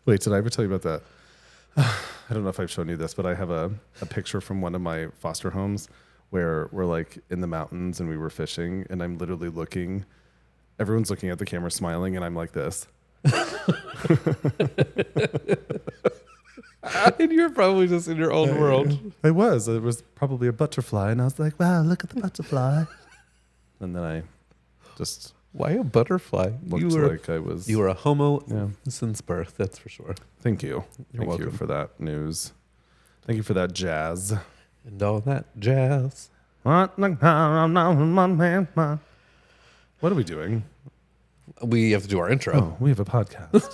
Wait, did I ever tell you about that? I don't know if I've shown you this, but I have a picture from one of my foster homes where we're like in the mountains and we were fishing, and I'm literally looking. Everyone's looking at the camera, smiling, and I'm like this. And you're probably just in your own world. I was. It was probably a butterfly, and I was like, "Wow, look at the butterfly." And then I just Why a butterfly? looked like I was. You were a homo since birth, that's for sure. Thank you. You're Thank you welcome. for that news. Thank you for that jazz. And all that jazz. What are we doing? We have to do our intro. Oh, we have a podcast.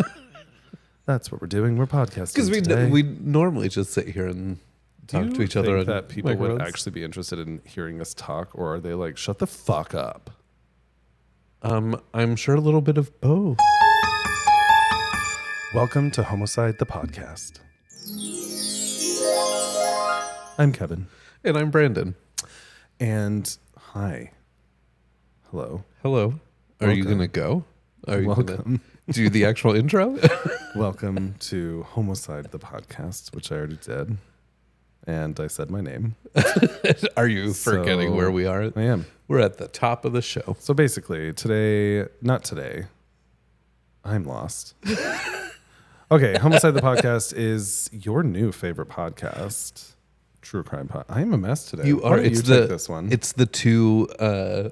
That's what we're doing. We're podcasting Because today. we normally just sit here and talk to each other. Think that people would microphones? actually be interested in hearing us talk, or are they like, shut the fuck up? I'm sure a little bit of both. Welcome to Homocide, the podcast. I'm Kevin. And I'm Brandon. And hi. Hello. Hello. Are you Welcome. going to go? Are you going to Welcome. do the actual intro? Welcome to Homocide, the podcast, which I already did. And I said my name. Are you forgetting So, where we are? I am. We're at the top of the show. So basically, not today, I'm lost. Okay, Homicide the Podcast is your new favorite podcast. True crime podcast. I am a mess today. You Why are. don't It's you take this one. It's the two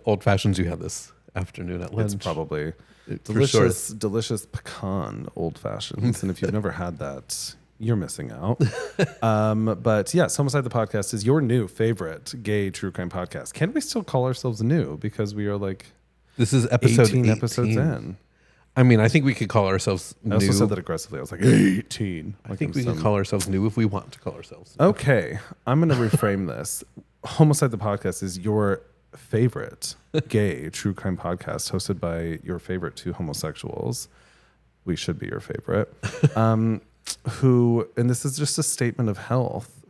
old fashions you had this afternoon at lunch. It's probably For sure. delicious pecan old fashions. And if you've never had that, you're missing out. But yes, Homicide the Podcast is your new favorite gay true crime podcast. Can we still call ourselves new? Because we are like This is episode 18 episodes in. I mean, I think we could call ourselves I new. also said that aggressively. I was like, 18. I think we could call ourselves new if we want to call ourselves new. Okay, I'm going to reframe this. Homicide the Podcast is your favorite gay true crime podcast hosted by your favorite two homosexuals. We should be your favorite. Who, and this is just a statement of health,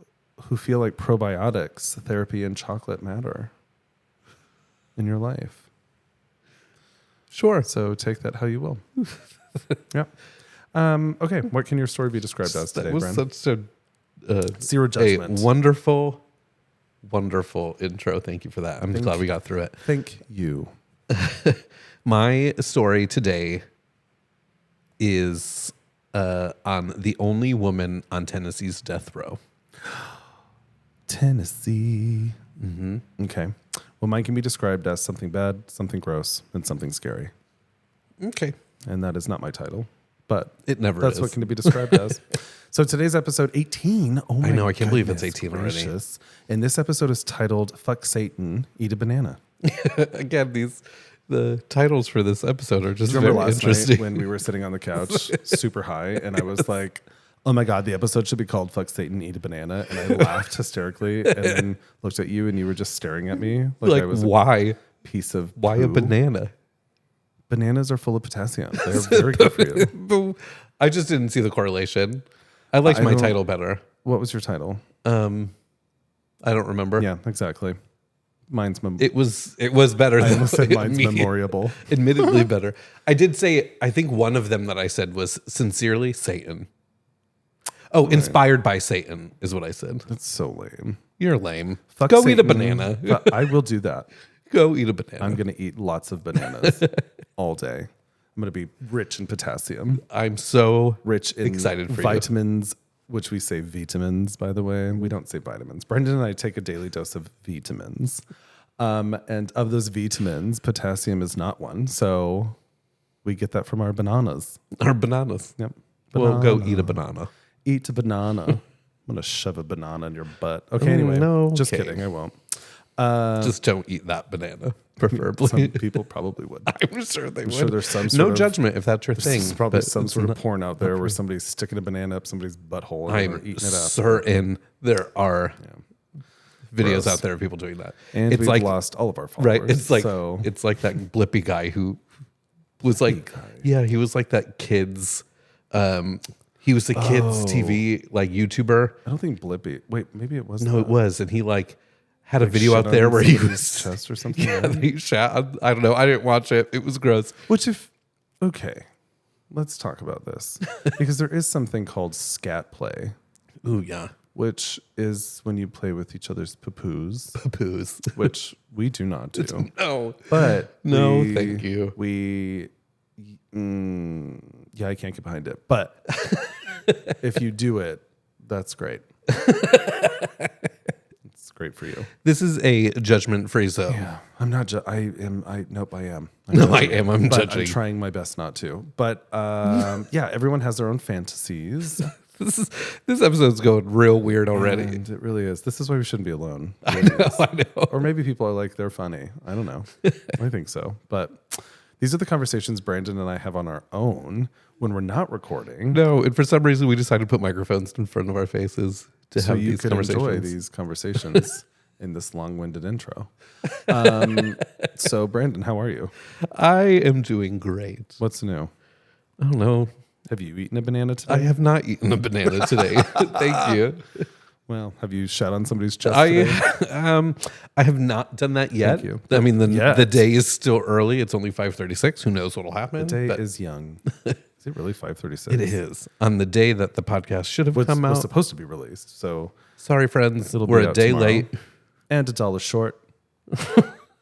who feel like probiotics, therapy, and chocolate matter in your life. Sure. So take that how you will. Yeah. Okay, what can your story be described as today, That was Bren? such Zero judgment. a wonderful, wonderful intro. Thank you for that. I'm glad we got through it. Thank you. My story today is on the only woman on Tennessee's death row. Tennessee. Mm-hmm. Okay. Well, mine can be described as something bad, something gross, and something scary. Okay. And that is not my title, but It never that's is. what can be described as. So today's episode 18. Oh my I know, I can't believe it's goodness 18 already. gracious. And this episode is titled Fuck Satan, Eat a Banana. Again, the titles for this episode are just Do you remember very last interesting. night when we were sitting on the couch super high and I was like, oh my God, the episode should be called Fuck Satan, Eat a Banana. And I laughed hysterically and then looked at you and you were just staring at me like I was why? a piece of Why a poo. banana? Bananas are full of potassium. They're very good for you. I just didn't see the correlation. I liked I my don't- title better. What was your title? I don't remember. Yeah, exactly. Mine's It was better I than almost said mine's me. memorable. Admittedly better. I did say, I think one of them that I said was sincerely Satan. Oh, inspired by Satan is what I said. That's so lame. You're lame. Fuck Go eat a Satan, banana. but I will do that. Go eat a banana. I'm going to eat lots of bananas all day. I'm going to be rich in potassium, I'm so rich in excited for vitamins, which we say vitamins, by the way. We don't say vitamins. Brendan and I take a daily dose of vitamins. And of those vitamins, potassium is not one. So we get that from our bananas. you. Our bananas. Yep. We'll go Banana. eat a banana. Eat a banana. I'm going to shove a banana in your butt. Okay, anyway. no, Just okay. kidding. I won't. Just don't eat that banana, preferably. Some people probably would. I'm sure they would. sure there's some no sort of- judgment if that's your thing. There's probably but some it's sort of not- porn out there where somebody's sticking a banana up somebody's butthole and I'm they're eating it up. certain there are videos Gross. out there of people doing that. And it's we've like lost all of our followers. right. It's like so it's like that Blippy guy who was like, yeah, he was like that kid's. He was the kids TV like YouTuber. I don't think Blippy. Wait, maybe it was. No, it was, and he like had a video shit out there on where he somebody's was chest or something. Yeah, right? he shot. I don't know. I didn't watch it. It was gross. Which if okay, let's talk about this because there is something called scat play. Ooh, yeah. Which is when you play with each other's papoos. Papoos. Which we do not do. No. But thank you. Yeah, I can't get behind it. But if you do it, that's great. It's great for you. This is a judgment-free zone. Yeah, I'm not. Nope, I am. I'm But judging. I'm trying my best not to. But yeah, everyone has their own fantasies. This episode's going real weird already. And it really is. This is why we shouldn't be alone. I know. Or maybe people are like, they're funny. I don't know. I think so. But these are the conversations Brandon and I have on our own when we're not recording. No, and for some reason we decided to put microphones in front of our faces to So have you these could conversations. enjoy these conversations in this long-winded intro. So Brandon, how are you? I am doing great. What's new? I don't know. Have you eaten a banana today? I have not eaten a banana today. Thank you. Well, have you shat on somebody's chest today? I have not done that yet. Thank you. I mean, Yet. the day is still early. It's only 5:36. Who knows what'll happen? The day But is young. Is it really 5:36? it is on the day that the podcast should have come was out. supposed to be released. So Sorry, friends. It'll be We're a out day tomorrow. late. and $1 short.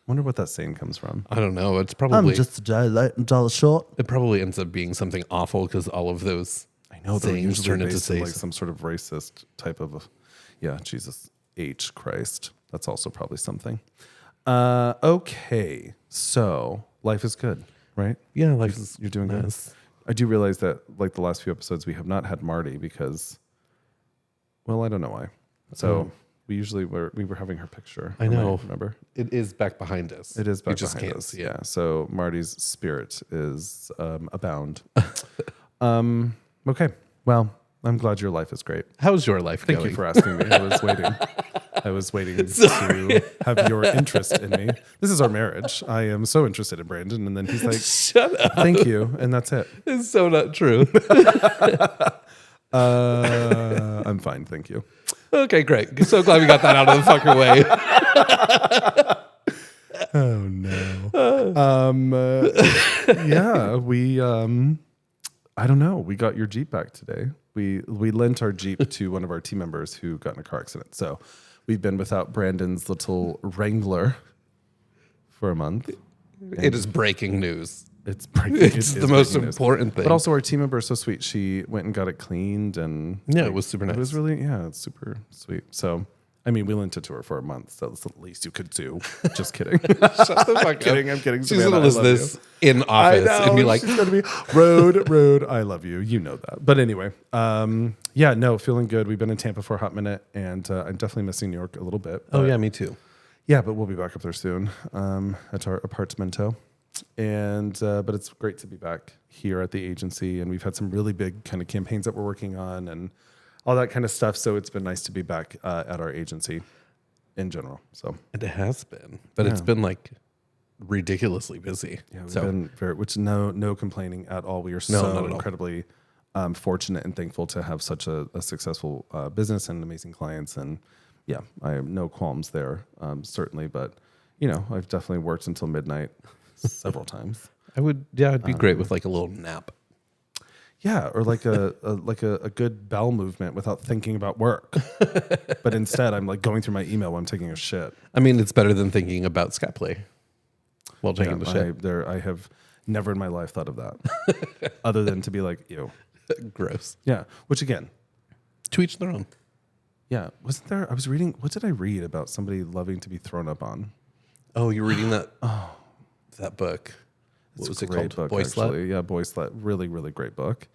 Wonder what that saying comes from. I don't know. It's probably a day late and $1 short. it probably ends up being something awful because all of those I know they're sayings usually turn into based on like sayings. some sort of racist type of, yeah, Jesus H Christ. That's also probably something. Okay, so life is good, right? Yeah, life is You're doing good. nice. I do realize that like the last few episodes we have not had Marty because, well, I don't know why. So we were having her picture. I know. Remember? It is back behind us. It is back You just behind can't us. see it. Yeah. So Marty's spirit is abound. Okay. Well, I'm glad your life is great. How's your life Thank going? you for asking me. I was waiting to have your interest in me. This is our marriage. I am so interested in Brandon. And then he's like, Shut up. thank you. And that's it. It's so not true. I'm fine. Thank you. Okay, great. So glad we got that out of the fucking way. Oh no. Yeah, we I don't know. We got your Jeep back today. We lent our Jeep to one of our team members who got in a car accident. So we've been without Brandon's little Wrangler for a month. It is breaking news. It's breaking. It's the most important thing. But also our team member is so sweet. She went and got it cleaned and Yeah, it was super nice. It was really, yeah, it's super sweet. So I mean, we lent it to her for a month, so that's the least you could do. Just kidding. Shut the fuck kidding, up. I'm kidding. She's Savannah, going I to love listen this you. in office and be like, she's gonna be road, I love you. You know that. But anyway, yeah, no, feeling good. We've been in Tampa for a hot minute, and I'm definitely missing New York a little bit. oh, but- yeah, me too. yeah, but we'll be back up there soon at our apartmento. And but it's great to be back here at the agency, and we've had some really big kind of campaigns that we're working on and all that kind of stuff. So it's been nice to be back at our agency in general. So And it has been, but it's been like ridiculously busy. yeah, we've So been very, which no complaining at all. We are No, not so at all. incredibly fortunate and thankful to have such a successful business and amazing clients. And yeah, I have no qualms there, certainly. But you know, I've definitely worked until midnight several times. I would, yeah, it'd be great with like a little nap. Yeah, or like a good bowel movement without thinking about work. But instead, I'm like going through my email while I'm taking a shit. I mean, it's better than thinking about scat play while taking the shit. I have never in my life thought of that, other than to be like, ew. Gross. Yeah, which again, To each their own. yeah, wasn't there? I was reading. What did I read about somebody loving to be thrown up on? Oh, you're reading that? That book. What was It's a it great called? book, Boy Slut? actually. Yeah, Boy Slut. Really, really great book.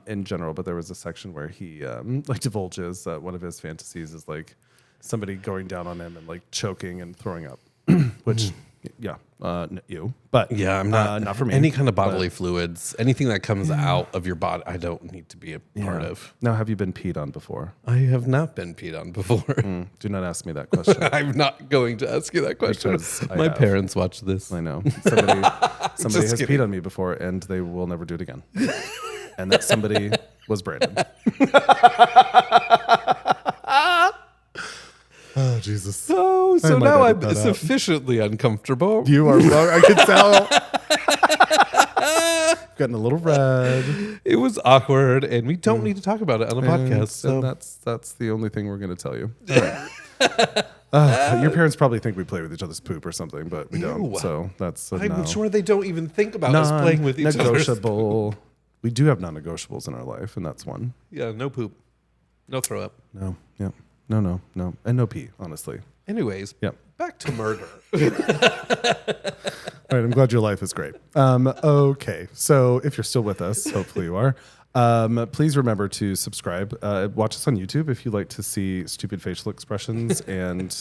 In general, but there was a section where he like divulges that one of his fantasies is like somebody going down on him and like choking and throwing up, which yeah, you. But Yeah, I'm not for me. Any kind of bodily fluids, anything that comes out of your body, I don't need to be a part of. Now, have you been peed on before? I have not been peed on before. Do not ask me that question. I'm not going to ask you that question. Because I My have. parents watch this. I know somebody has kidding. peed on me before, and they will never do it again. And that somebody was Brandon. Oh Jesus! Oh, so might now edit I'm that out. sufficiently uncomfortable. You are wrong. I can tell. Getting a little red. It was awkward, and we don't need to talk about it on a podcast. So And that's the only thing we're going to tell you. Your parents probably think we play with each other's poop or something, but we don't. So that's I'm sure they don't even think about us playing with each other. Non-negotiable. We do have non-negotiables in our life, and that's one. Yeah, no poop, no throw up. No, yeah, no, and no pee. Honestly. Anyways, Yep. back to murder. All right, I'm glad your life is great. Okay, so if you're still with us, hopefully you are, please remember to subscribe. Watch us on YouTube if you like to see stupid facial expressions and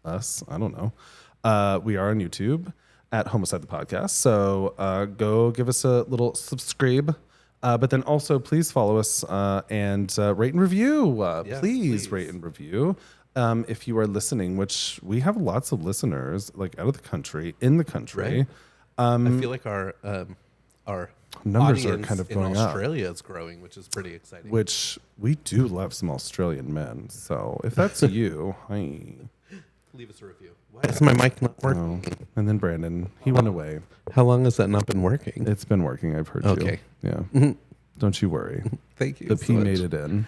us. I don't know. We are on YouTube at Homocide the Podcast. So go give us a little subscribe. But then also please follow us and rate and review. Yes, please rate and review. If you are listening, which we have lots of listeners, like out of the country, in the country. Right. I feel like our numbers are audience kind of in going up. Australia is growing, which is pretty exciting. Which we do love some Australian men. So if that's you, hi. Leave us a review. Why is my mic not working? Oh. And then Brandon, he went away. How long has that not been working? It's been working. I've heard Okay. you. Yeah. Don't you worry. Thank you. The so P much. made it in.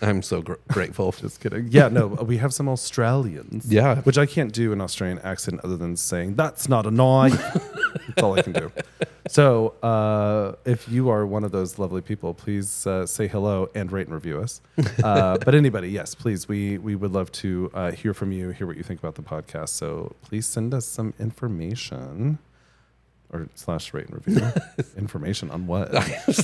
I'm so grateful. Just kidding. Yeah, no, we have some Australians. Yeah. Which I can't do an Australian accent other than saying, that's not a knife. That's all I can do. So if you are one of those lovely people, please say hello and rate and review us. But anybody, yes, please. We would love to hear from you, hear what you think about the podcast. So please send us some information. Or / rate and review. Information on what?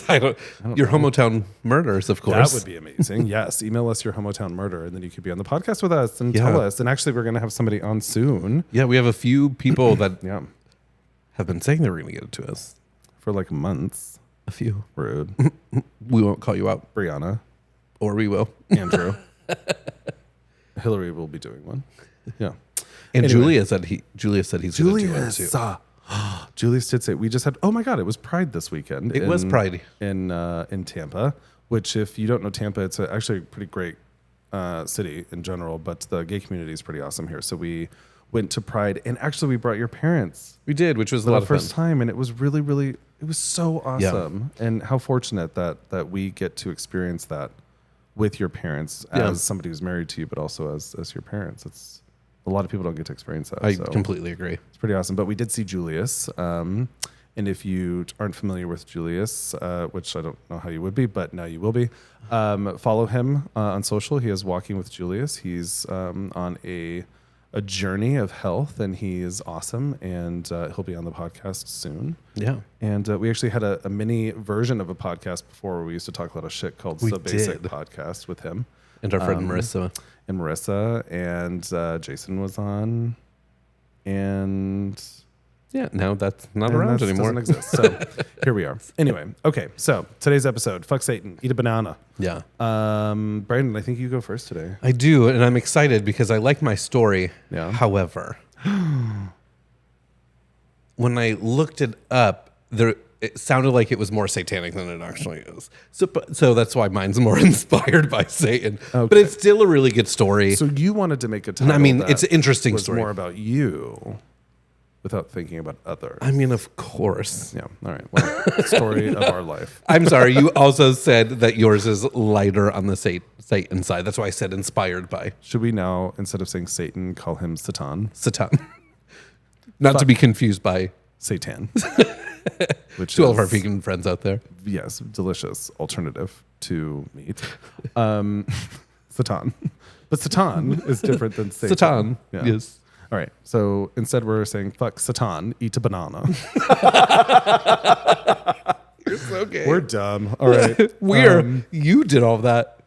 I don't your Homotown murders, of course. That would be amazing. Yes. Email us your Homotown murder, and then you could be on the podcast with us and tell us. And actually, we're going to have somebody on soon. Yeah, we have a few people that Yeah. have been saying they were going to get it to us. For like months. A few. Rude. We won't call you out. Brianna. Or we will. Andrew. Hillary will be doing one. Yeah. And Anyway. Julia said he's going to do one too. Julius did say we just had. Oh my God! It was Pride this weekend. It was Pride in Tampa. Which, if you don't know Tampa, it's actually a pretty great city in general. But the gay community is pretty awesome here. So we went to Pride, and actually we brought your parents. We did, which was a For lot the of fun. first time, and it was really, really. It was so awesome, and how fortunate that we get to experience that with your parents as somebody who's married to you, but also as your parents. It's a lot of people don't get to experience that. I completely agree. It's pretty awesome. But we did see Julius. And if you aren't familiar with Julius, which I don't know how you would be, but now you will be, follow him on social. He is Walking with Julius. He's on a journey of health, and he is awesome. And he'll be on the podcast soon. Yeah. And we actually had a mini version of a podcast before where we used to talk a lot of shit called We So Basic did. Podcast with him. And our friend Marissa. And Marissa, and Jason was on, and Yeah, now that's not and around that anymore. doesn't exist. So here we are. Anyway, okay. So today's episode: fuck Satan, eat a banana. Yeah. Brandon, I think you go first today. I do, and I'm excited because I like my story. Yeah. However, when I looked it up, it sounded like it was more satanic than it actually is. So that's why mine's more inspired by Satan. Okay. But it's still a really good story. So you wanted to make a title. I mean, that it's an interesting was story. more about you, without thinking about others. I mean, of course. Yeah. All right. Well, story of our life. I'm sorry. You also said that yours is lighter on the Satan side. That's why I said inspired by Should we now, instead of saying Satan, call him Satan? Satan. Not to be confused by Satan. Which to all of our is- vegan friends out there. Yes, delicious alternative to meat. Satan. But Satan is different than Satan. Satan. Yeah. Yes. All right. So instead we're saying, fuck Satan, eat a banana. You're so gay. We're dumb. All right. You did all that.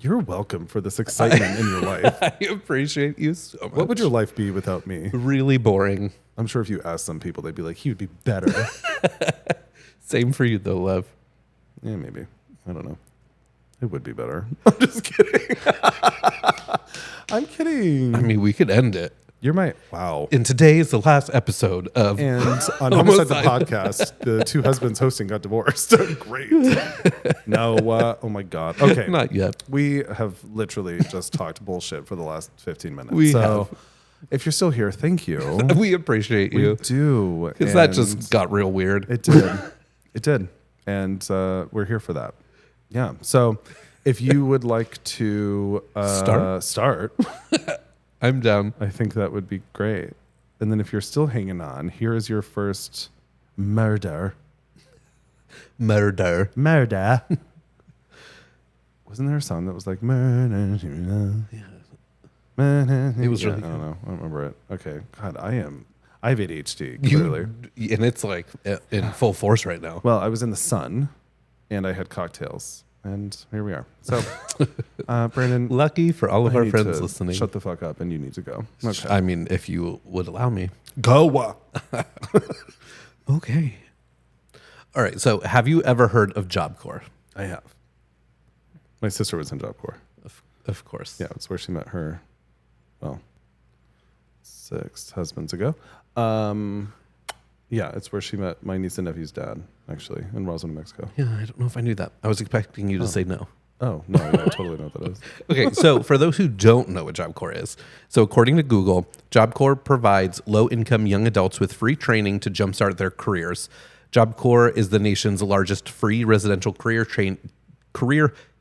You're welcome for this excitement in your life. I appreciate you so much. What would your life be without me? Really boring. I'm sure if you asked some people, they'd be like, he would be better. Same for you though, love. Yeah, maybe. I don't know. It would be better. I'm just kidding. I'm kidding. I mean, we could end it. You're my wow. And today is the last episode of And on Homicide the Homicide. podcast, the two husbands hosting got divorced. Great. No, oh my God. Okay. Not yet. We have literally just talked bullshit for the last 15 minutes. We so have. if you're still here, thank you. We appreciate We you. do. Because that And just got real weird. It did. It did. And we're here for that. Yeah. So if you would like to start, I'm down. I think that would be great. And then if you're still hanging on, here is your first murder. Murder. Wasn't there a song that was like murder? Yeah. It was really I don't know. I don't remember it. Okay. God, I have ADHD, clearly. And it's like in full force right now. Well, I was in the sun and I had cocktails. And here we are. So, Brandon. Lucky for all of I our need friends to listening. Shut the fuck up and you need to go. Okay. I mean, if you would allow me. Go. Okay. All right. So have you ever heard of Job Corps? I have. My sister was in Job Corps. Of course. Yeah, it's where she met her, 6 husbands ago. Yeah, it's where she met my niece and nephew's dad, actually, in Roswell, New Mexico. Yeah, I don't know if I knew that. I was expecting you to say no. Oh, no, I totally know what that is. Okay, so for those who don't know what Job Corps is, so according to Google, Job Corps provides low-income young adults with free training to jumpstart their careers. Job Corps is the nation's largest free residential career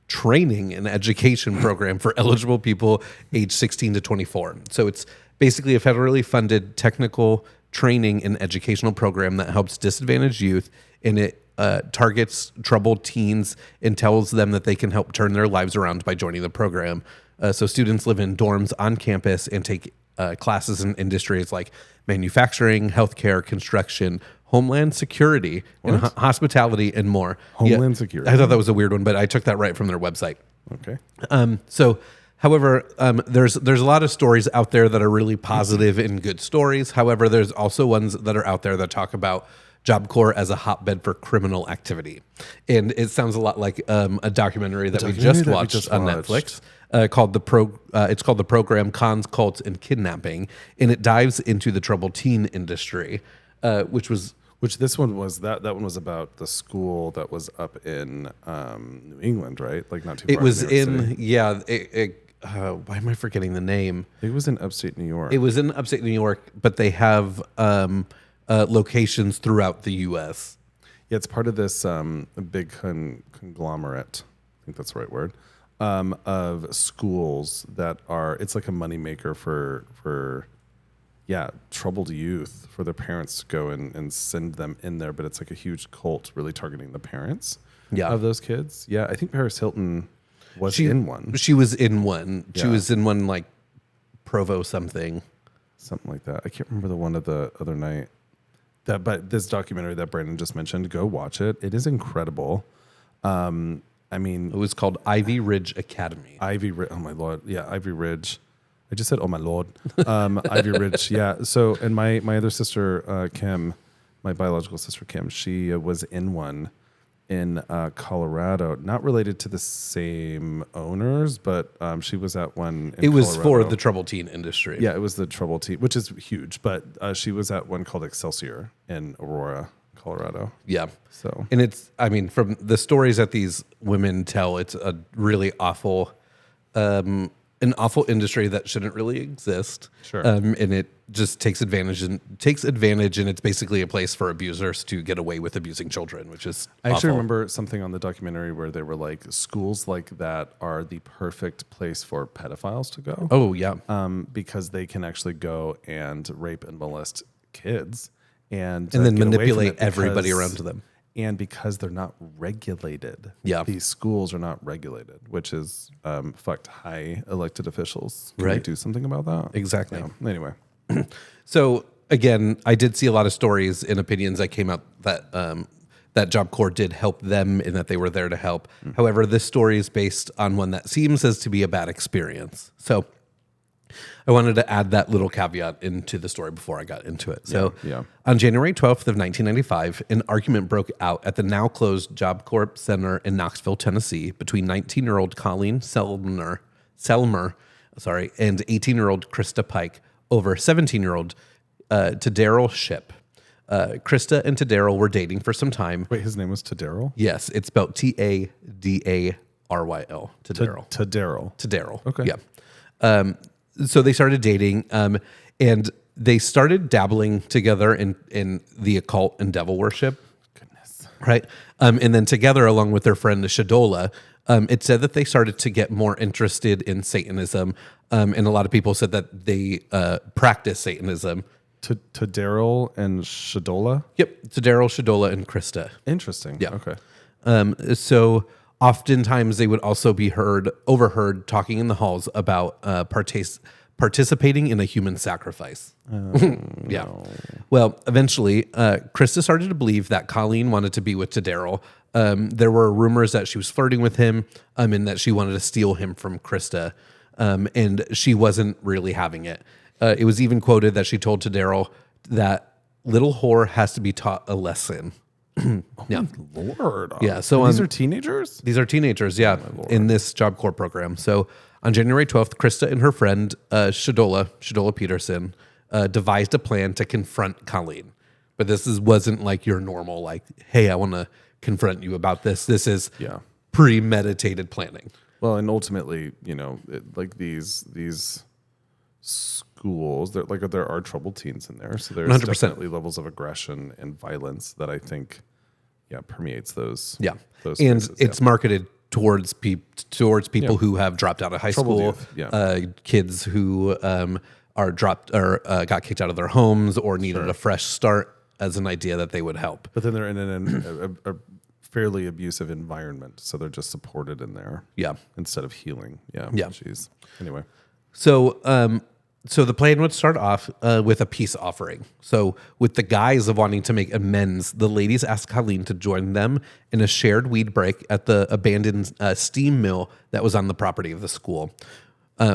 training and education program for eligible people aged 16 to 24. So it's basically a federally funded technical training and educational program that helps disadvantaged youth, and it targets troubled teens and tells them that they can help turn their lives around by joining the program. So students live in dorms on campus and take classes in industries like manufacturing, healthcare, construction, homeland security, and hospitality, and more. Homeland security. I thought that was a weird one, but I took that right from their website. Okay. However, there's a lot of stories out there that are really positive and good stories. However, there's also ones that are out there that talk about Job Corps as a hotbed for criminal activity. And it sounds a lot like a documentary that we just watched on Netflix called it's called The Program Cons, Cults, and Kidnapping. And it dives into the troubled teen industry, Which this one was, that one was about the school that was up in New England, right? Like not too far. It was from New York in, City. yeah, why am I forgetting the name? It was in upstate New York. It was in upstate New York, but they have locations throughout the U.S. Yeah, it's part of this big conglomerate, I think that's the right word, of schools that are, it's like a moneymaker for troubled youth, for their parents to go and send them in there. But it's like a huge cult really targeting the parents of those kids. Yeah, I think Paris Hilton was in one. She was in one. Yeah. She was in one like Provo something. Something like that. I can't remember the one of the other night. But this documentary that Brandon just mentioned, go watch it. It is incredible. I mean, It was called Ivy Ridge Academy. Oh my Lord. Yeah, Ivy Ridge. I just said, oh my Lord. Ivy Ridge. Yeah. So, and my other sister, Kim, my biological sister, Kim, she was in one in Colorado, not related to the same owners, but she was at one in It was Colorado. for the troubled teen industry. Yeah, it was the troubled teen, which is huge, but she was at one called Excelsior in Aurora, Colorado. Yeah. So, And it's, I mean, from the stories that these women tell, it's a really awful, an awful industry that shouldn't really exist. Sure. And it just takes advantage, and it's basically a place for abusers to get away with abusing children, which is I actually awful. remember something on the documentary where they were like, schools like that are the perfect place for pedophiles to go. Oh, yeah. Because they can actually go and rape and molest kids and And then get away from manipulate it everybody because- around them. And because they're not regulated. Yeah. These schools are not regulated, which is fucked high elected officials. Can we Right. do something about that? Exactly. Yeah. Anyway. So again, I did see a lot of stories and opinions that came out that that Job Corps did help them and that they were there to help. However, this story is based on one that seems as to be a bad experience. So I wanted to add that little caveat into the story before I got into it. So Yeah. on January 12th of 1995, an argument broke out at the now closed Job Corps Center in Knoxville, Tennessee, between 19-year-old Colleen Selmer, and 18-year-old Christa Pike over 17-year-old Tadaryl Shipp. Christa and Tadaryl were dating for some time. Wait, his name was Tadaryl? Yes, it's spelled Tadaryl. Tadaryl. Tadaryl. Okay. Yeah. So they started dating, and they started dabbling together in the occult and devil worship. Goodness. Right. And then together, along with their friend Shadola, it said that they started to get more interested in Satanism. And a lot of people said that they practice Satanism. To Daryl and Shadola? Yep. To Daryl, Shadola, and Christa. Interesting. Yeah. Okay. So oftentimes they would also be overheard talking in the halls about participating in a human sacrifice. Yeah. No. Well, eventually, Christa started to believe that Colleen wanted to be with Daryl. There were rumors that she was flirting with him, and that she wanted to steal him from Christa, and she wasn't really having it. It was even quoted that she told Daryl that little whore has to be taught a lesson. Yeah. Lord. Yeah. So these are teenagers? These are teenagers, yeah, in this Job Corps program. So on January 12th, Christa and her friend Shadola Peterson, devised a plan to confront Colleen. But this wasn't like your normal, like, hey, I want to confront you about this. This is premeditated planning. Well, and ultimately, like these schools, there are troubled teens in there. So there's 100%. definitely levels of aggression and violence that I think, permeates those. Yeah. Those and spaces, it's marketed towards people who have dropped out of high Troubled school, youth, kids who are dropped or got kicked out of their homes or needed a fresh start as an idea that they would help. But then they're in a fairly abusive environment, so they're just supported in there. Yeah. Instead of healing. Yeah. Yeah. Jeez. Anyway. So the plan would start off with a peace offering. So with the guise of wanting to make amends, the ladies asked Colleen to join them in a shared weed break at the abandoned steam mill that was on the property of the school.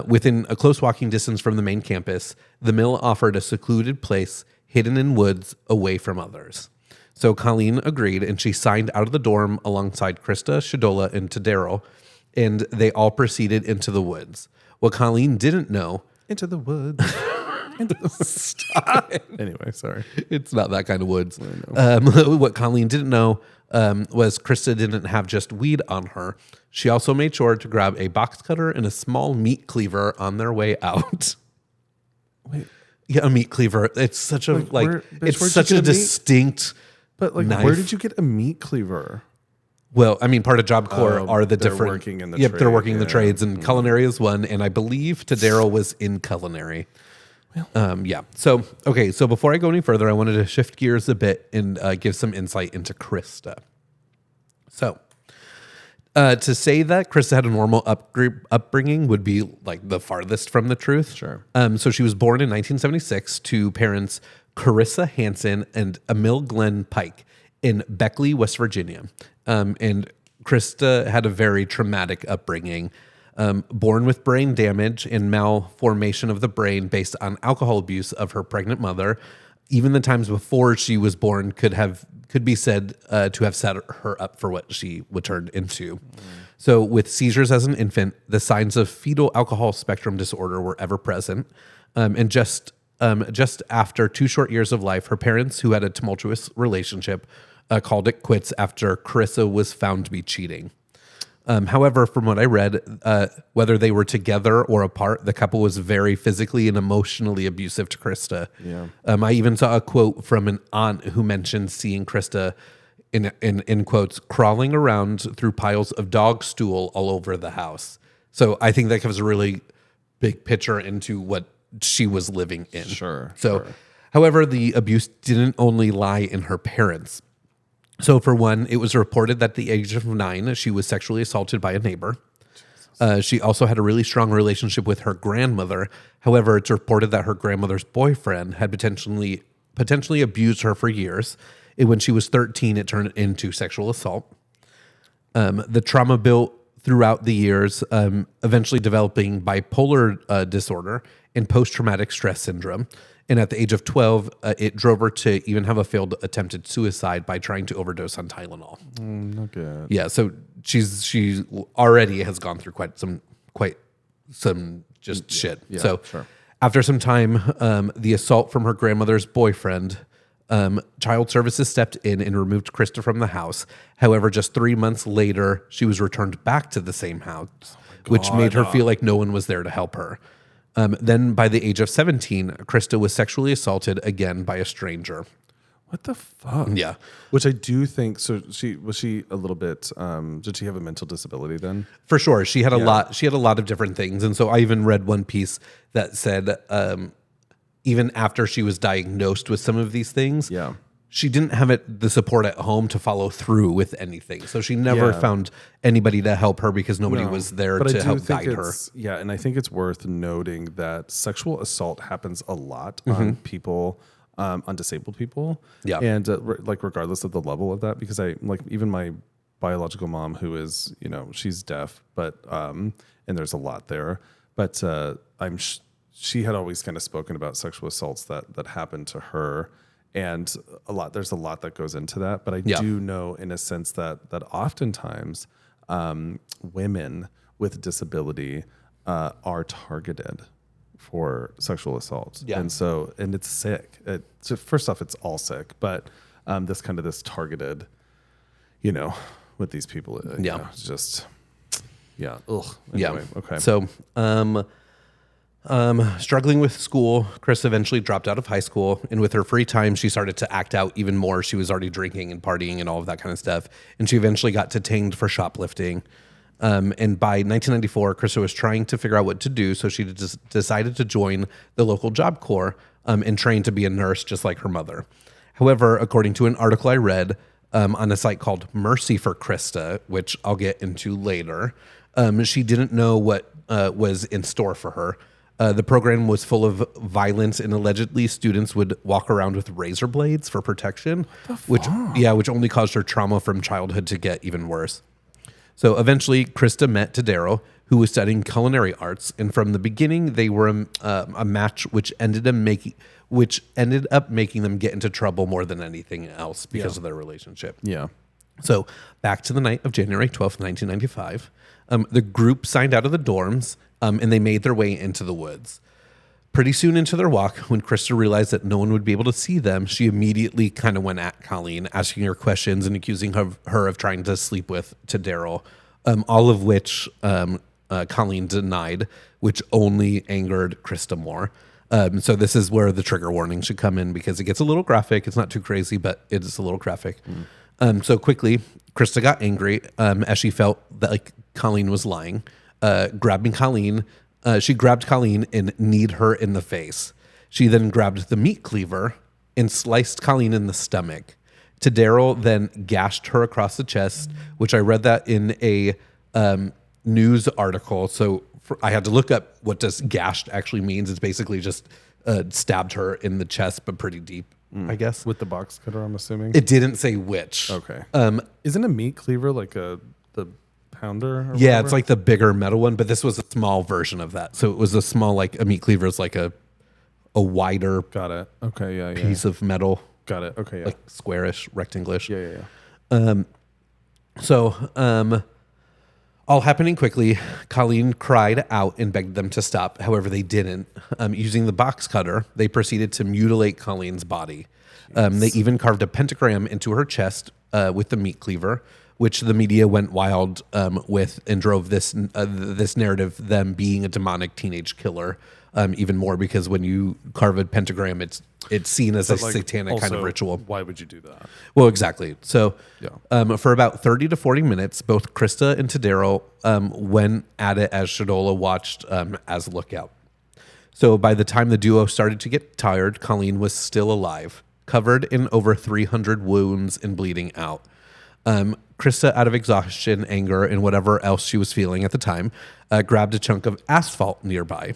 Within a close walking distance from the main campus, the mill offered a secluded place hidden in woods away from others. So Colleen agreed, and she signed out of the dorm alongside Christa, Shadola, and Daryl, and they all proceeded into the woods. What Colleen didn't know... Into the woods. Stop. Anyway, sorry. It's not that kind of woods. What Colleen didn't know was Christa didn't have just weed on her. She also made sure to grab a box cutter and a small meat cleaver on their way out. Wait. Yeah, a meat cleaver. It's such a it's such a distinct. But knife. Where did you get a meat cleaver? Well, I mean, part of Job Corps are the different. Working in the trade, they're working yeah. the trades, and culinary is one. And I believe Daryl was in culinary. Well, yeah. So So before I go any further, I wanted to shift gears a bit and give some insight into Christa. So, to say that Christa had a normal upbringing would be like the farthest from the truth. Sure. So she was born in 1976 to parents Carissa Hansen and Emil Glenn Pike in Beckley, West Virginia. And Christa had a very traumatic upbringing. Born with brain damage and malformation of the brain based on alcohol abuse of her pregnant mother. Even the times before she was born could be said to have set her up for what she would turn into. So with seizures as an infant, the signs of fetal alcohol spectrum disorder were ever present. And just after 2 short years of life, her parents, who had a tumultuous relationship, called it quits after Carissa was found to be cheating. However, from what I read, whether they were together or apart, the couple was very physically and emotionally abusive to Christa. Yeah. I even saw a quote from an aunt who mentioned seeing Christa, in quotes, crawling around through piles of dog stool all over the house. So I think that gives a really big picture into what she was living in. Sure. However, the abuse didn't only lie in her parents. So for one, it was reported that at the age of 9, she was sexually assaulted by a neighbor. She also had a really strong relationship with her grandmother. However, it's reported that her grandmother's boyfriend had potentially abused her for years. And when she was 13, it turned into sexual assault. The trauma built throughout the years, eventually developing bipolar disorder and post-traumatic stress syndrome. And at the age of 12, it drove her to even have a failed attempted suicide by trying to overdose on Tylenol. Not good. Yeah, so she already has gone through quite some shit. Yeah, So sure. after some time, the assault from her grandmother's boyfriend, child services stepped in and removed Christa from the house. However, just 3 months later, she was returned back to the same house, which made her feel like no one was there to help her. Then by the age of 17, Christa was sexually assaulted again by a stranger. What the fuck? Yeah. Which I do think. So was she a little bit? Did she have a mental disability then? For sure. She had a lot. She had a lot of different things. And so I even read one piece that said, even after she was diagnosed with some of these things, she didn't have the support at home to follow through with anything. So she never found anybody to help her because nobody was there to help guide her. Yeah. And I think it's worth noting that sexual assault happens a lot on people, on disabled people. Yeah. And like, regardless of the level of that, because even my biological mom, who is, she's deaf, but, and there's a lot there, but, she had always kind of spoken about sexual assaults that happened to her. And there's a lot that goes into that. But I do know in a sense that oftentimes women with disability are targeted for sexual assault. Yeah. And it's sick. So first off, it's all sick, but this targeted, with these people, it's just, ugh. Anyway, okay. So, struggling with school, Chris eventually dropped out of high school, and with her free time, she started to act out even more. She was already drinking and partying and all of that kind of stuff, and she eventually got detained for shoplifting. And by 1994, Krista was trying to figure out what to do, so she decided to join the local Job Corps and train to be a nurse, just like her mother. However, according to an article I read on a site called Mercy for Krista, which I'll get into later, she didn't know what was in store for her. The program was full of violence, and allegedly students would walk around with razor blades for protection, which only caused her trauma from childhood to get even worse. So eventually, Krista met Tadero, who was studying culinary arts, and from the beginning, they were a match, which ended up making them get into trouble more than anything else because of their relationship. Yeah. So back to the night of January 12th, 1995, the group signed out of the dorms. And they made their way into the woods. Pretty soon into their walk, when Krista realized that no one would be able to see them, she immediately kind of went at Colleen, asking her questions and accusing her of trying to sleep with Tadero, all of which Colleen denied, which only angered Krista more. So this is where the trigger warning should come in, because it gets a little graphic. It's not too crazy, but it is a little graphic. So quickly, Krista got angry as she felt that Colleen was lying. She grabbed Colleen and kneed her in the face. She then grabbed the meat cleaver and sliced Colleen in the stomach. Tadero then gashed her across the chest, which I read that in a news article. So I had to look up what does gashed actually means. It's basically just stabbed her in the chest, but pretty deep, I guess. With the box cutter, I'm assuming? It didn't say which. Okay. Isn't a meat cleaver like the pounder? Or yeah, whatever? It's like the bigger metal one, but this was a small version of that. So it was a small, a meat cleaver is like a wider Got it. Okay, yeah. piece of metal. Got it. Okay, yeah. Like squarish, rectanglish. Yeah. All happening quickly, Colleen cried out and begged them to stop. However, they didn't. Using the box cutter, they proceeded to mutilate Colleen's body. They even carved a pentagram into her chest with the meat cleaver, which the media went wild with and drove this narrative, them being a demonic teenage killer, even more, because when you carve a pentagram, it's seen as a satanic kind of ritual. Why would you do that? Well, exactly. So for about 30 to 40 minutes, both Krista and Tadero went at it as Shadola watched as a lookout. So by the time the duo started to get tired, Colleen was still alive, covered in over 300 wounds and bleeding out. Krista, out of exhaustion, anger, and whatever else she was feeling at the time, grabbed a chunk of asphalt nearby.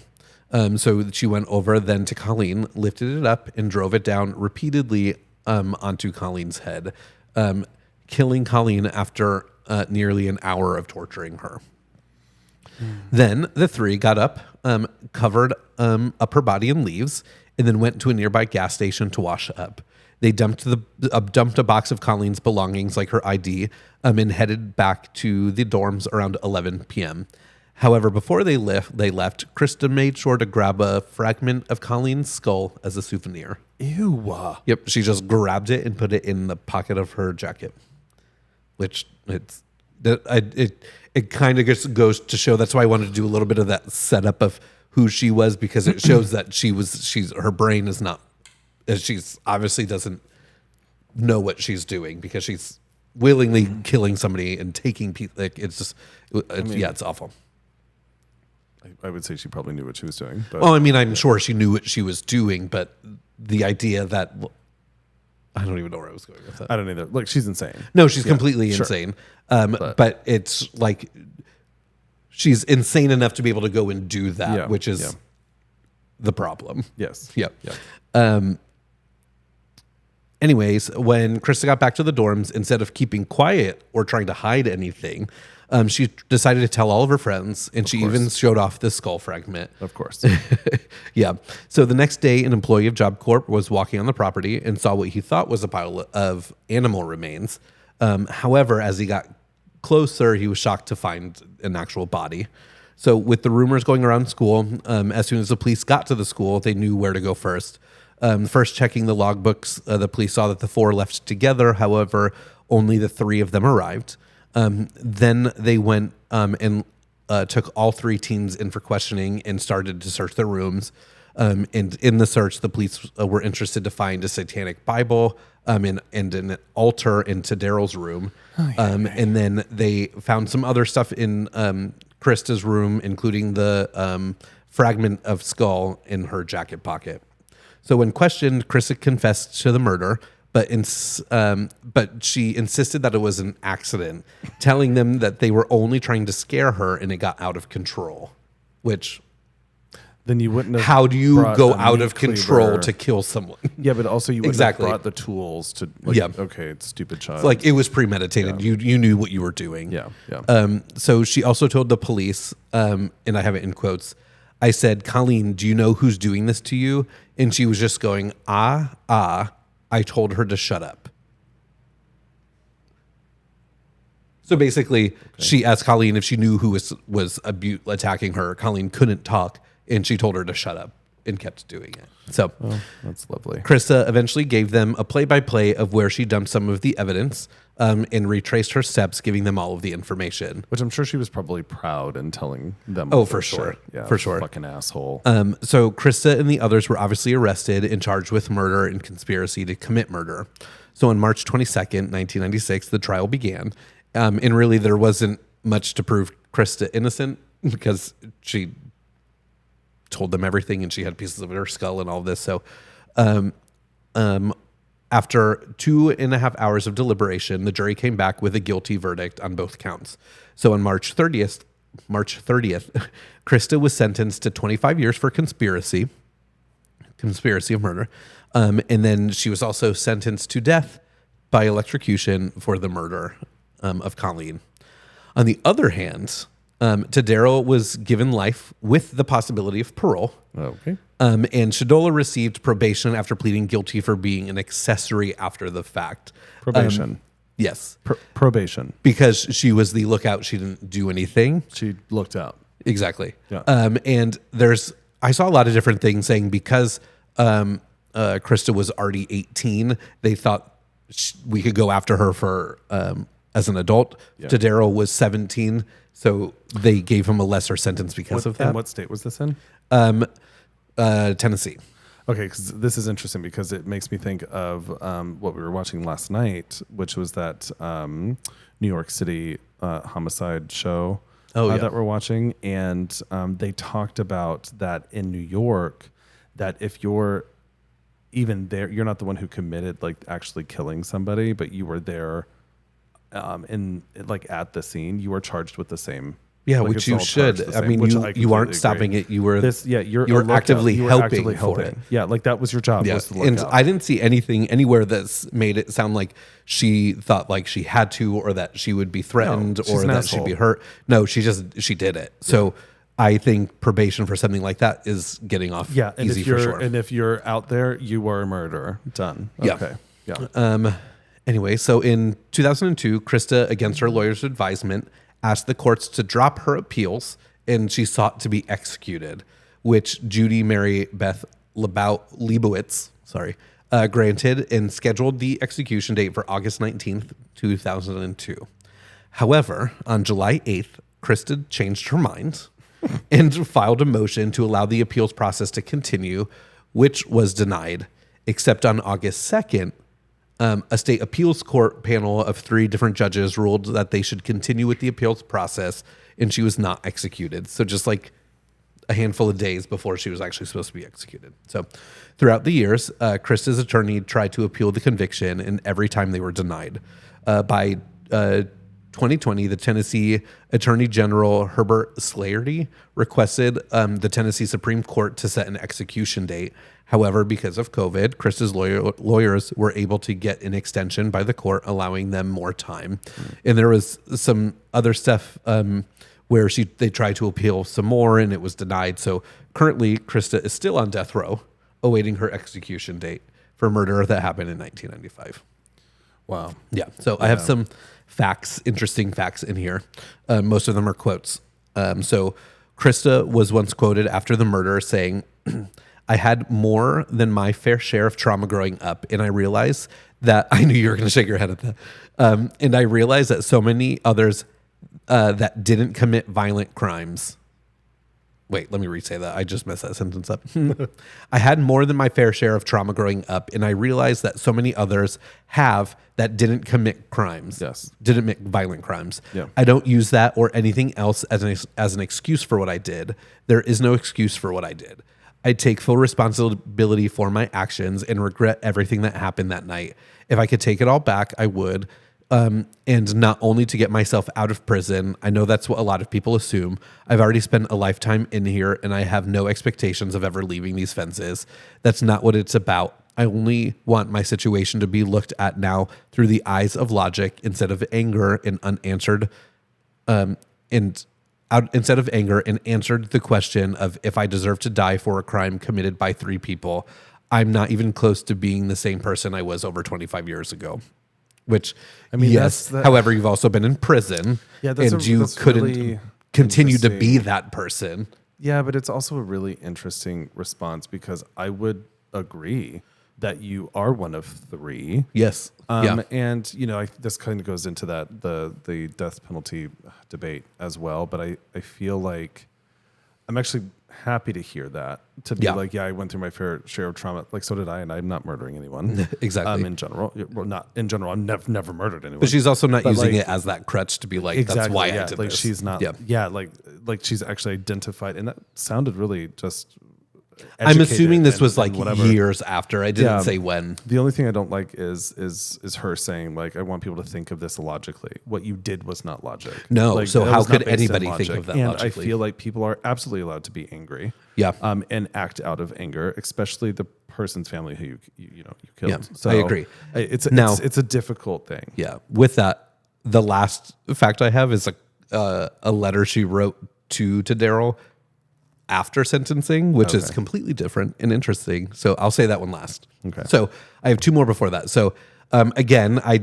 So she went over then to Colleen, lifted it up, and drove it down repeatedly onto Colleen's head, killing Colleen after nearly an hour of torturing her. Then the three got up, covered up her body in leaves, and then went to a nearby gas station to wash up. They dumped a box of Colleen's belongings, like her ID, and headed back to the dorms around 11 p.m. However, before they left, Krista made sure to grab a fragment of Colleen's skull as a souvenir. Ew. Yep, she just grabbed it and put it in the pocket of her jacket, which it kind of just goes to show. That's why I wanted to do a little bit of that setup of who she was, because it shows that her brain is not. She's obviously doesn't know what she's doing because she's willingly killing somebody and taking people. Like, it's just, it's awful. I would say she probably knew what she was doing. But Well, I mean, I'm sure she knew what she was doing, but the idea that I don't even know where I was going with that. I don't either. Like, she's insane. No, she's completely insane. But it's like she's insane enough to be able to go and do that, which is the problem. Yes. Yep. Yeah. Anyways, when Christa got back to the dorms, instead of keeping quiet or trying to hide anything, she decided to tell all of her friends, and she even showed off the skull fragment. Of course. Yeah. So the next day, an employee of Job Corp was walking on the property and saw what he thought was a pile of animal remains. However, as he got closer, he was shocked to find an actual body. So with the rumors going around school, as soon as the police got to the school, they knew where to go first. First checking the logbooks, the police saw that the 4 left together. However, only the 3 of them arrived. Then they went and took all 3 teens in for questioning and started to search their rooms. And in the search, the police were interested to find a satanic Bible and an altar into Daryl's room. And then they found some other stuff in Christa's room, including the fragment of skull in her jacket pocket. So when questioned, Christa confessed to the murder, but she insisted that it was an accident, telling them that they were only trying to scare her and it got out of control. Which, then you wouldn't have. How do you go a out meat of control cleaver. to kill someone? Yeah, but also you wouldn't Exactly. have brought the tools to. Like, Yeah. Okay, it's stupid child. Like, it was premeditated. You knew what you were doing. Yeah. Yeah. So she also told the police, and I have it in quotes, I said, "Colleen, do you know who's doing this to you?" And she was just going, I told her to shut up. So basically, she asked Colleen if she knew who was attacking her. Colleen couldn't talk, and she told her to shut up and kept doing it. So That's lovely. Christa eventually gave them a play-by-play of where she dumped some of the evidence and retraced her steps, giving them all of the information. Which I'm sure she was probably proud in telling them. Oh, all for this sure. shit. Yeah, For sure. Fucking asshole. So Christa and the others were obviously arrested and charged with murder and conspiracy to commit murder. So on March 22nd, 1996, the trial began. And really there wasn't much to prove Christa innocent because she told them everything and she had pieces of her skull and all this. So after 2.5 hours of deliberation, the jury came back with a guilty verdict on both counts. So on March 30th, Christa was sentenced to 25 years for conspiracy of murder. And then she was also sentenced to death by electrocution for the murder of Colleen. On the other hand, Tadero was given life with the possibility of parole. Okay. And Shadola received probation after pleading guilty for being an accessory after the fact. Probation. Yes. Probation. Because she was the lookout. She didn't do anything. She looked out. Exactly. Yeah. And I saw a lot of different things saying because Christa was already 18, they thought we could go after her for as an adult. Yeah. Tadero was 17, so they gave him a lesser sentence because of that. And what state was this in? Tennessee. Okay, because this is interesting because it makes me think of what we were watching last night, which was that New York City homicide show that we're watching. And they talked about that in New York, that if you're even there, you're not the one who committed like actually killing somebody, but you were there at the scene, you are charged with the same. Yeah, like, which you should. I mean, you aren't stopping it. You were you're actively helping for it. Yeah, like that was your job. Yeah, Was to look and out. I didn't see anything anywhere that's made it sound like she thought like she had to, or that she would be threatened, she's or an that asshole. she'd be hurt. No, she did it. So I think probation for something like that is getting off and easy if you're for sure. and if you're out there, you are a murderer. Done. Yeah. Okay. Yeah. Anyway, so in 2002, Christa, against her lawyer's advisement, asked the courts to drop her appeals, and she sought to be executed, which Judy Mary Beth Leibowitz granted and scheduled the execution date for August 19th, 2002. However, on July 8th, Christa changed her mind and filed a motion to allow the appeals process to continue, which was denied, except on August 2nd, A state appeals court panel of 3 different judges ruled that they should continue with the appeals process, and she was not executed. So just like a handful of days before she was actually supposed to be executed. So throughout the years, Christa's attorney tried to appeal the conviction, and every time they were denied. By 2020, the Tennessee Attorney General Herbert Slaherty requested the Tennessee Supreme Court to set an execution date. However, because of COVID, Christa's lawyers were able to get an extension by the court, allowing them more time. And there was some other stuff where they tried to appeal some more, and it was denied. So currently, Christa is still on death row, awaiting her execution date for murder that happened in 1995. Wow. Yeah. So I have some facts, interesting facts in here. Most of them are quotes. So Christa was once quoted after the murder saying, "I had more than my fair share of trauma growing up, and I realized that," I knew you were going to shake your head at that, "and I realized that so many others that didn't commit violent crimes." Wait, let me re-say that. I just messed that sentence up. "I had more than my fair share of trauma growing up, and I realized that so many others have that didn't commit crimes. Yes. Didn't commit violent crimes. Yeah. I don't use that or anything else as an excuse for what I did. There is no excuse for what I did. I take full responsibility for my actions and regret everything that happened that night. If I could take it all back, I would. And not only to get myself out of prison. I know that's what a lot of people assume. I've already spent a lifetime in here, and I have no expectations of ever leaving these fences. That's not what it's about. I only want my situation to be looked at now through the eyes of logic instead of anger and unanswered, instead of anger, and answered the question of if I deserve to die for a crime committed by 3 people. I'm not even close to being the same person I was over 25 years ago." Which, I mean, yes. However, you've also been in prison, and you couldn't really continue to be that person. Yeah, but it's also a really interesting response, because I would agree that you are one of 3. Yes. And this kind of goes into the death penalty debate as well. But I feel like I'm actually happy to hear that, to be like, I went through my fair share of trauma. Like, so did I, and I'm not murdering anyone. Exactly. In general, well, not in general. I'm never murdered anyone. But she's also not using it as that crutch to be like, exactly, that's why I did like this. She's not. Yeah. Like she's actually identified, and that sounded really just. I'm assuming this was like years after. I didn't say when. The only thing I don't like is her saying, like, I want people to think of this logically. What you did was not logic. No. Like, so how could anybody think of that and logically? I feel like people are absolutely allowed to be angry. Yeah. And act out of anger, especially the person's family who you killed. Yeah, so I agree. It's a difficult thing. Yeah. With that, the last fact I have is a letter she wrote to Daryl after sentencing, which is completely different and interesting. So I'll say that one last. Okay. So I have 2 more before that. So again, I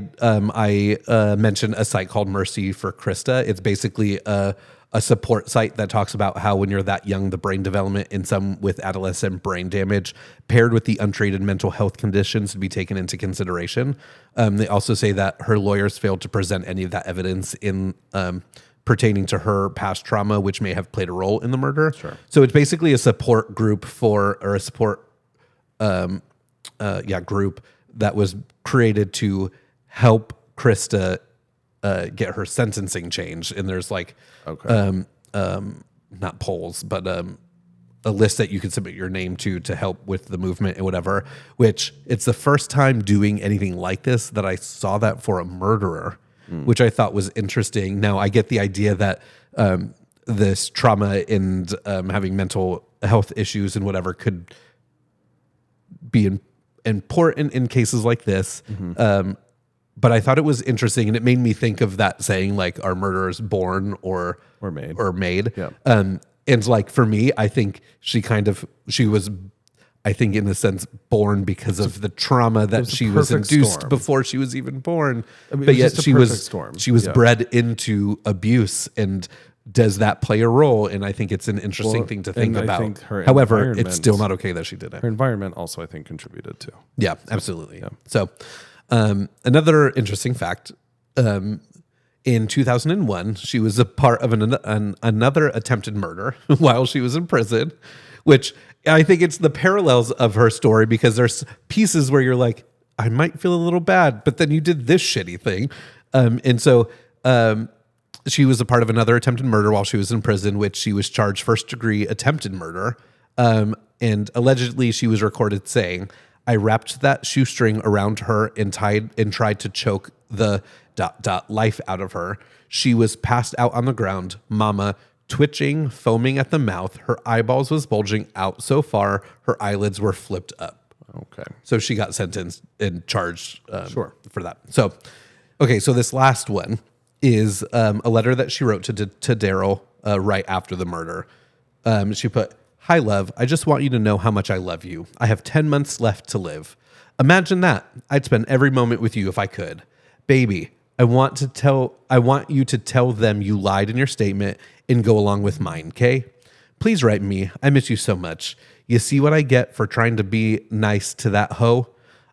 mentioned a site called Mercy for Christa. It's basically a support site that talks about how when you're that young, the brain development in some with adolescent brain damage paired with the untreated mental health conditions to be taken into consideration. They also say that her lawyers failed to present any of that evidence in pertaining to her past trauma, which may have played a role in the murder. Sure. So it's basically a support group or a support group that was created to help Christa get her sentencing changed. And there's like, not polls, but a list that you can submit your name to help with the movement and whatever, which it's the first time doing anything like this that I saw that for a murderer, which I thought was interesting. Now I get the idea that this trauma and having mental health issues and whatever could be important in cases like this. But I thought it was interesting, and it made me think of that saying, like, are murderers born or made? Yeah. And like for me, I think she was, I think in a sense, born because of the trauma that she was induced before she was even born. I mean, but yet she was bred into abuse, and does that play a role? And I think it's an interesting thing to think about. However, it's still not okay that she did it. Her environment also, I think, contributed too. Yeah, absolutely. Yeah. So another interesting fact, in 2001, she was a part of another attempted murder while she was in prison, which I think it's the parallels of her story, because there's pieces where you're like, I might feel a little bad, but then you did this shitty thing. And so she was a part of another attempted murder while she was in prison, which she was charged first-degree attempted murder. And allegedly she was recorded saying, I wrapped that shoestring around her and tried to choke the ... life out of her. She was passed out on the ground, mama, twitching, foaming at the mouth. Her eyeballs was bulging out so far, her eyelids were flipped up. Okay. So she got sentenced and charged for that. So, okay, so this last one is a letter that she wrote to Daryl right after the murder. She put, Hi, love. I just want you to know how much I love you. I have 10 months left to live. Imagine that. I'd spend every moment with you if I could. Baby, I want you to tell them you lied in your statement and go along with mine, okay? Please write me. I miss you so much. You see what I get for trying to be nice to that hoe?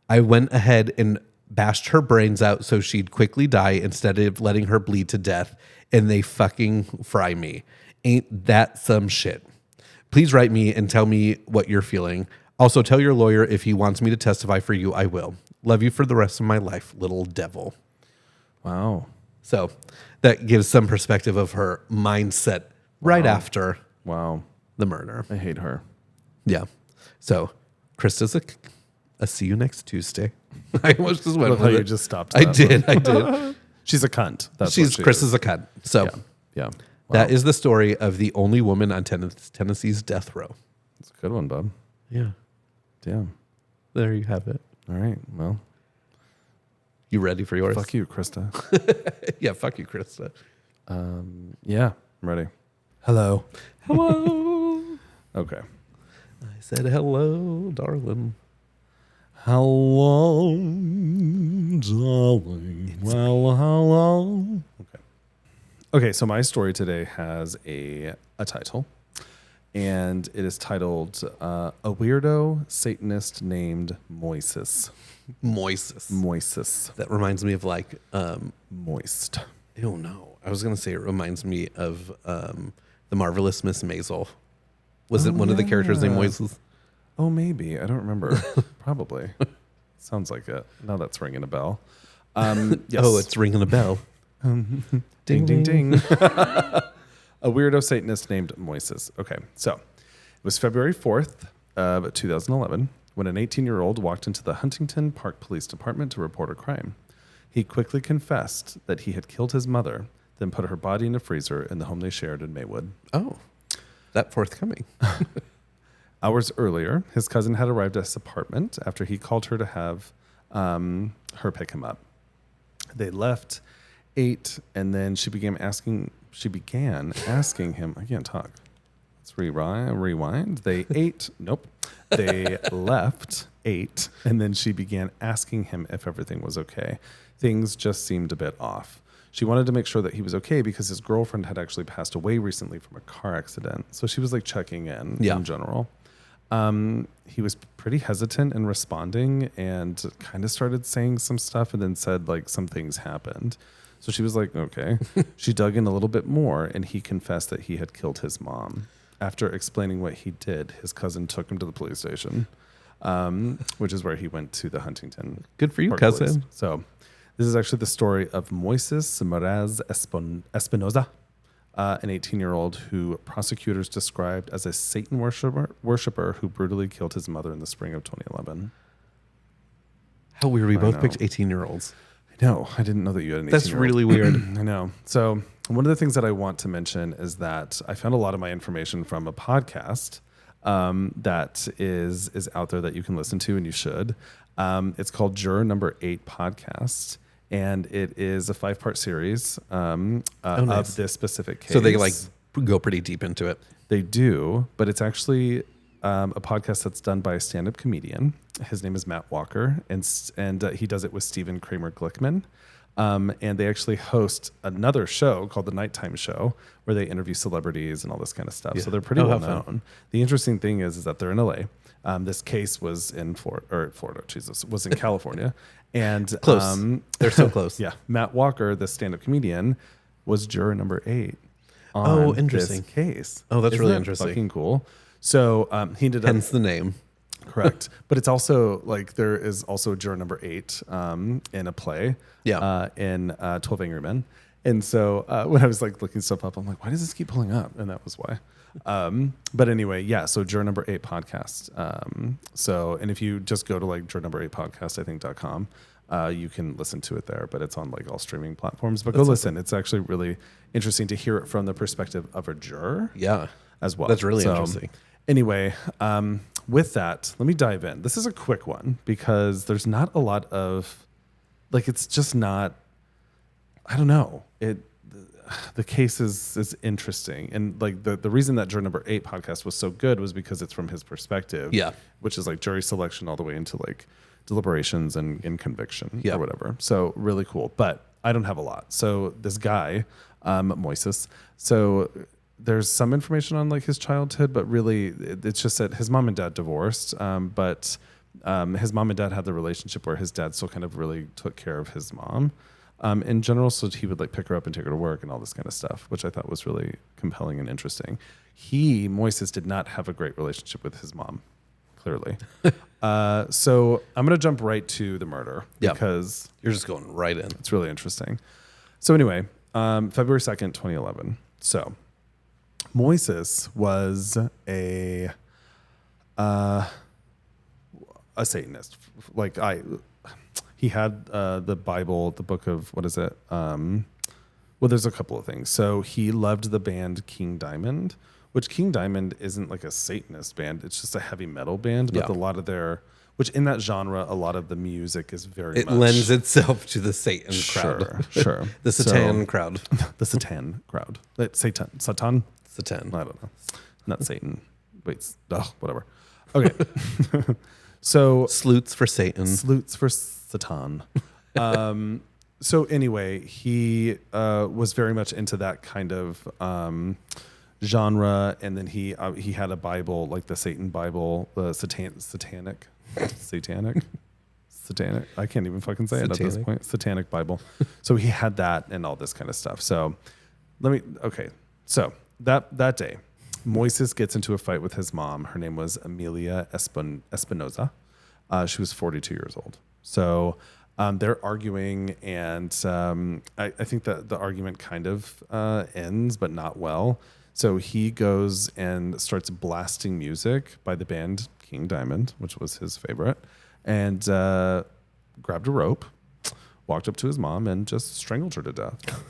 I went ahead and bashed her brains out so she'd quickly die instead of letting her bleed to death, and they fucking fry me. Ain't that some shit? Please write me and tell me what you're feeling. Also, tell your lawyer if he wants me to testify for you, I will. Love you for the rest of my life, little devil. Wow. So that gives some perspective of her mindset right after the murder. I hate her. Yeah. So Christa's a see you next Tuesday. I almost just went How with you it. just stopped. I that. did. She's a cunt. That's Chris is a cunt. So yeah. that is the story of the only woman on Tennessee's death row. It's a good one, bub. Yeah. Damn. There you have it. All right. Well, you ready for yours? fuck you, Christa. Yeah, fuck you, Christa. Yeah, I'm ready. Hello. Hello. Okay. I said hello, darling. Hello, darling. Well, hello. Okay, so my story today has a title, and it is titled A Weirdo Satanist Named Moises. Moises. That reminds me of like... Moist. Oh, no. I was going to say it reminds me of The Marvelous Miss Maisel. Was it one of the characters named Moises? Oh, maybe. I don't remember. Probably. Sounds like it. Now that's ringing a bell. Yes. Oh, it's ringing a bell. Ding, ding, ding. A weirdo Satanist named Moises. Okay, so it was February 4th of 2011 when an 18-year-old walked into the Huntington Park Police Department to report a crime. He quickly confessed that he had killed his mother, then put her body in a freezer in the home they shared in Maywood. Oh, that forthcoming. Hours earlier, his cousin had arrived at his apartment after he called her to have her pick him up. They left, ate, and then she began asking him, I can't talk. Let's rewind. They ate. Nope. They left, ate, and then she began asking him if everything was okay. Things just seemed a bit off. She wanted to make sure that he was okay because his girlfriend had actually passed away recently from a car accident. So she was like checking in general. He was pretty hesitant in responding and kind of started saying some stuff and then said like some things happened. So she was like, okay. She dug in a little bit more and he confessed that he had killed his mom. After explaining what he did, his cousin took him to the police station, which is where he went to the Huntington. Good for you, Park cousin. Police. So this is actually the story of Moises Meraz-Espinoza, an 18-year-old who prosecutors described as a Satan worshiper who brutally killed his mother in the spring of 2011. How weird. We both picked 18-year-olds. No, I didn't know that you had an 18-year-old. That's really weird. I know. So one of the things that I want to mention is that I found a lot of my information from a podcast that is out there that you can listen to, and you should. It's called Juror Number 8 Podcast, and it is a 5-part series of this specific case. So they like go pretty deep into it. They do, but it's actually a podcast that's done by a stand-up comedian. His name is Matt Walker, and he does it with Stephen Kramer Glickman. And they actually host another show called The Nighttime Show, where they interview celebrities and all this kind of stuff. Yeah. So they're pretty well known. The interesting thing is that they're in LA. This case was in was in California. And close. They're so close. Yeah. Matt Walker, the stand-up comedian, was juror number 8 on interesting. this case. Oh, that's Isn't really that interesting. Fucking cool. So he ended up... Hence the name. Correct. But it's also like there is also juror number 8 in a play in 12 Angry Men. And so when I was like looking stuff up, I'm like, why does this keep pulling up? And that was why. But anyway, so juror number 8 podcast. And if you just go to like juror number 8 podcast, I think.com, you can listen to it there, but it's on like all streaming platforms. But go listen. It's actually really interesting to hear it from the perspective of a juror. Yeah. As well. That's really interesting. Anyway, with that, let me dive in. This is a quick one because there's not a lot of, like, it's just not, I don't know. The case is interesting. And like the reason that juror number 8 podcast was so good was because it's from his perspective. Yeah. Which is like jury selection all the way into like deliberations and conviction or whatever. So really cool. But I don't have a lot. So this guy, Moises, so there's some information on like his childhood, but really it's just that his mom and dad divorced. But his mom and dad had the relationship where his dad still kind of really took care of his mom in general. So he would like pick her up and take her to work and all this kind of stuff, which I thought was really compelling and interesting. Moises did not have a great relationship with his mom, clearly. So I'm going to jump right to the murder because you're just going right in. It's really interesting. So anyway, February 2nd, 2011. So Moises was a Satanist. He had the Bible, the book of, what is it? Well, there's a couple of things. So he loved the band King Diamond, which King Diamond isn't like a Satanist band. It's just a heavy metal band. But a lot of which in that genre, a lot of the music is very much. It lends itself to the Satan crowd. Sure. The Satan crowd. The Satan crowd. Satan? Satan. I don't know. Not Satan. Wait, whatever. Okay. So Sleuts for Satan. Sleuts for Satan. So anyway, he was very much into that kind of genre, and then he had a Bible, like the Satan Bible, the satanic. I can't even fucking say it at this point. Satanic Bible. So he had that and all this kind of stuff. So So that day, Moises gets into a fight with his mom. Her name was Amelia Espinoza. She was 42 years old. So they're arguing, and I think that the argument kind of ends, but not well. So he goes and starts blasting music by the band King Diamond, which was his favorite, and grabbed a rope, walked up to his mom, and just strangled her to death.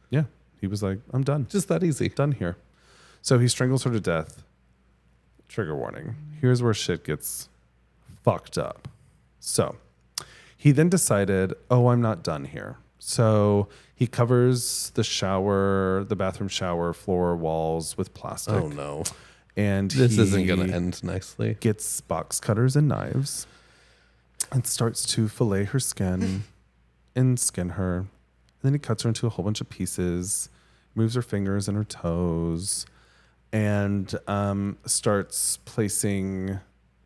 Yeah. He was like, I'm done. Just that easy. Done here. So he strangles her to death. Trigger warning. Here's where shit gets fucked up. So he then decided, I'm not done here. So he covers the bathroom shower floor walls with plastic. Oh, no. And this isn't going to end nicely. Gets box cutters and knives and starts to fillet her skin and skin her. And then he cuts her into a whole bunch of pieces, moves her fingers and her toes, and starts placing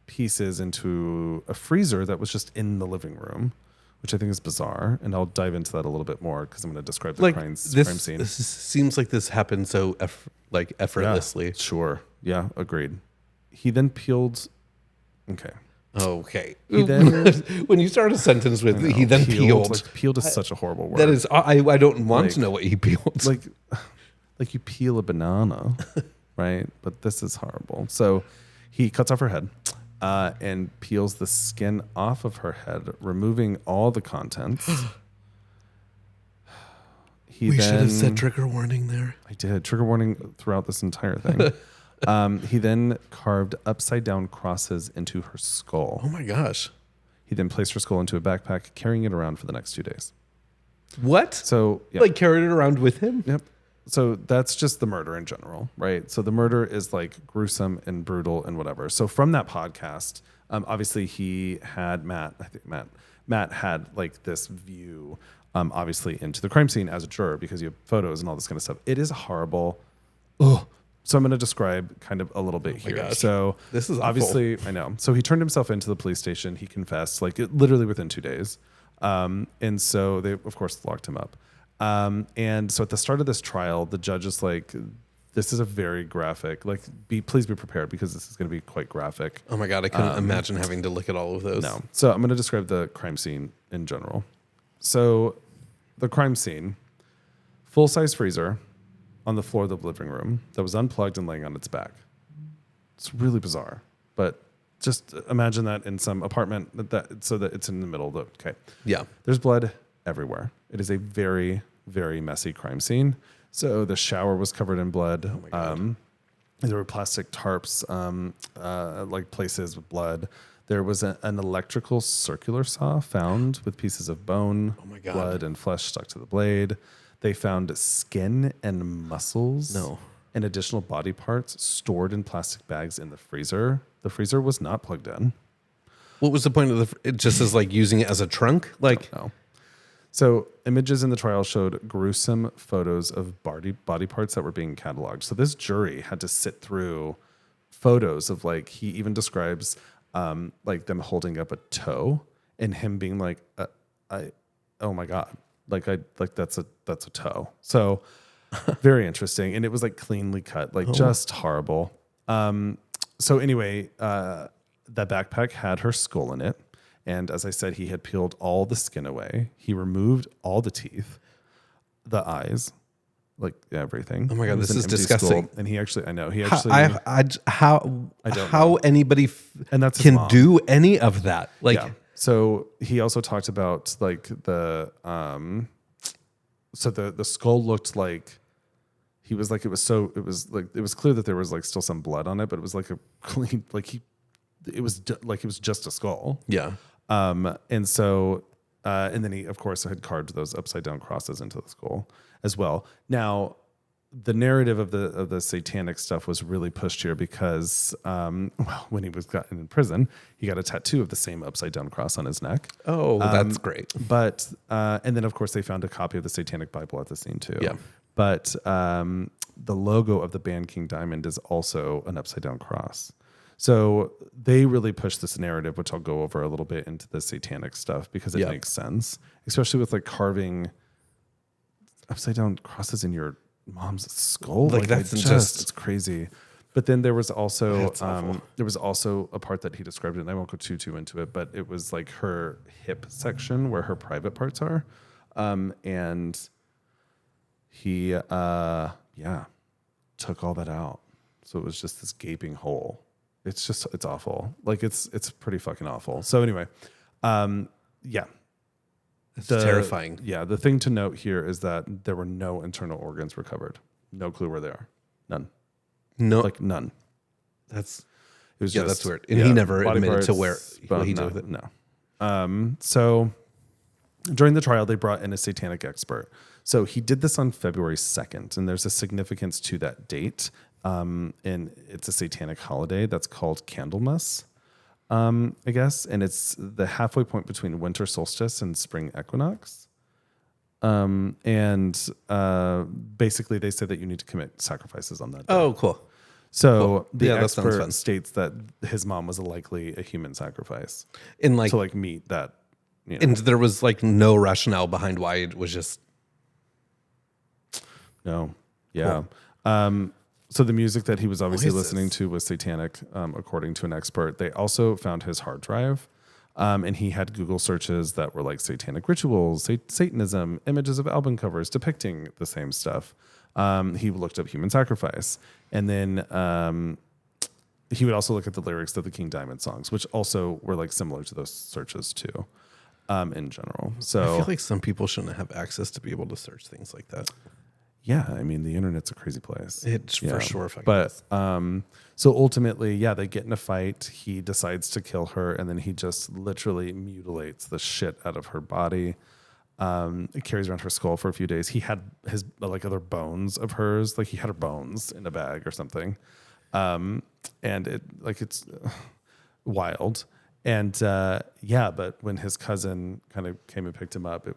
pieces into a freezer that was just in the living room, which I think is bizarre. And I'll dive into that a little bit more because I'm going to describe the crime scene. This seems like this happened so effortlessly. Yeah, sure. Yeah, agreed. He then peeled... Okay. He then, when you start a sentence with he then peeled. Like, peeled is such a horrible word. That is, I don't want to know what he peeled. Like you peel a banana, right? But this is horrible. So he cuts off her head and peels the skin off of her head, removing all the contents. We should have said trigger warning there. I did. Trigger warning throughout this entire thing. He then carved upside down crosses into her skull. Oh my gosh. He then placed her skull into a backpack, carrying it around for the next 2 days. What? So, yeah. Like carried it around with him? Yep. So that's just the murder in general, right? So the murder is like gruesome and brutal and whatever. So from that podcast, obviously he had Matt had like this view, obviously into the crime scene as a juror because you have photos and all this kind of stuff. It is horrible. Ugh. So I'm going to describe kind of a little bit here. Gosh. So this is obviously, awful. I know. So he turned himself into the police station. He confessed literally within 2 days. And so they, of course, locked him up. And so at the start of this trial, the judge is like, this is a very graphic. Like, please be prepared because this is going to be quite graphic. Oh my God, I couldn't imagine having to look at all of those. No. So I'm going to describe the crime scene in general. So the crime scene, full-size freezer on the floor of the living room that was unplugged and laying on its back. It's really bizarre, but just imagine that in some apartment so that it's in the middle of the, okay. Yeah. There's blood everywhere. It is a very, very messy crime scene. So the shower was covered in blood. Oh my God. There were plastic tarps, like places with blood. There was an electrical circular saw found with pieces of bone, Oh my God. blood, and flesh stuck to the blade. They found skin and muscles and additional body parts stored in plastic bags in the freezer. The freezer was not plugged in. What was the point of it just as like using it as a trunk? Like, No. So images in the trial showed gruesome photos of body parts that were being cataloged. So this jury had to sit through photos of, like, he even describes like them holding up a toe and him being like, oh my God, that's a toe. So very interesting. And it was like cleanly cut, like just horrible. So anyway, that backpack had her skull in it. And as I said, he had peeled all the skin away. He removed all the teeth, the eyes, like everything. oh my God, It was this an is empty disgusting. skull. And he actually, I know, he How, actually, how anybody and that's his can mom. do any of that? Like, Yeah. So he also talked about like so the skull looked like he was like, it was clear that there was like still some blood on it, but it was like a clean, it was just a skull. yeah. And so, and then he, of course, had carved those upside down crosses into the skull as well. Now, the narrative of the satanic stuff was really pushed here because, when he was gotten in prison, he got a tattoo of the same upside down cross on his neck. Oh, that's great. But, and then of course they found a copy of the Satanic Bible at the scene too. Yeah. But, the logo of the band King Diamond is also an upside down cross. So they really push this narrative, which I'll go over a little bit into the satanic stuff because it makes sense, especially with like carving upside down crosses in your mom's skull. Like that's just it's crazy. But then there was also awful. a part that he described it, and I won't go too into it, but it was like her hip section where her private parts are, and he took all that out, so it was just this gaping hole. It's awful. Like it's pretty fucking awful. So anyway, It's terrifying. Yeah. The thing to note here is that there were no internal organs recovered. No clue where they are. None. No, Like none. that's It was that's weird. And he never body admitted to parts, what he no, did with it. No. So during the trial, they brought in a satanic expert. So he did this on February 2nd, and there's a significance to that date. And it's a satanic holiday that's called Candlemas, I guess. And it's the halfway point between winter solstice and spring equinox. Basically they say that you need to commit sacrifices on that day. Oh, cool. So the Yeah, that sounds fun. expert states that his mom was likely a human sacrifice And like, to like meet that. You know. and there was like no rationale behind why it was just. No. Yeah. So the music that he was obviously Moises. listening to was satanic, according to an expert. They also found his hard drive, and he had Google searches that were like satanic rituals, Satanism, images of album covers depicting the same stuff. He looked up human sacrifice, and then he would also look at the lyrics of the King Diamond songs, which also were like similar to those searches too, in general. So I feel like some people shouldn't have access to be able to search things like that. yeah, I mean, the internet's a crazy place. It's for sure. But so ultimately, they get in a fight. He decides to kill her, and then he just literally mutilates the shit out of her body. It carries around her skull for a few days. He had his like other bones of hers, like he had her bones in a bag or something, and it's wild. And but when his cousin kind of came and picked him up,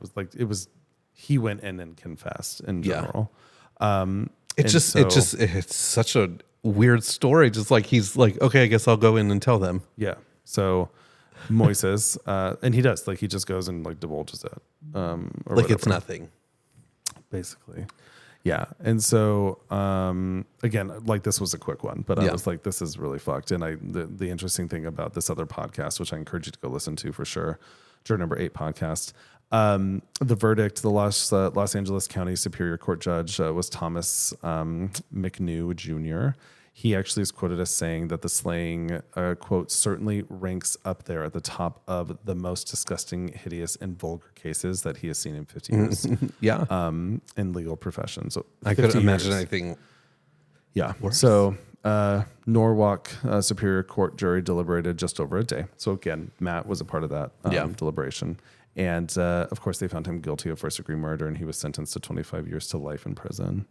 he went in and confessed in general. It's such a weird story. Just like he's like, okay, I guess I'll go in and tell them. Yeah. So Moises, and he does, like he just goes and like divulges it. Or Like it's whatever, nothing. basically. Yeah. And so, again, like this was a quick one, but I Yeah. was like, this is really fucked. And the interesting thing about this other podcast, which I encourage you to go listen to for sure, Juror Number 8 podcast, the verdict, the Los Angeles County Superior Court judge was Thomas McNew Jr. He actually is quoted as saying that the slaying, quote, certainly ranks up there at the top of the most disgusting, hideous, and vulgar cases that he has seen in 50 years. Yeah. In legal profession. So I couldn't 50 imagine years. anything. Yeah. worse. So Norwalk Superior Court jury deliberated just over a day. So again, Matt was a part of that deliberation. And of course, they found him guilty of first-degree murder, and he was sentenced to 25 years to life in prison,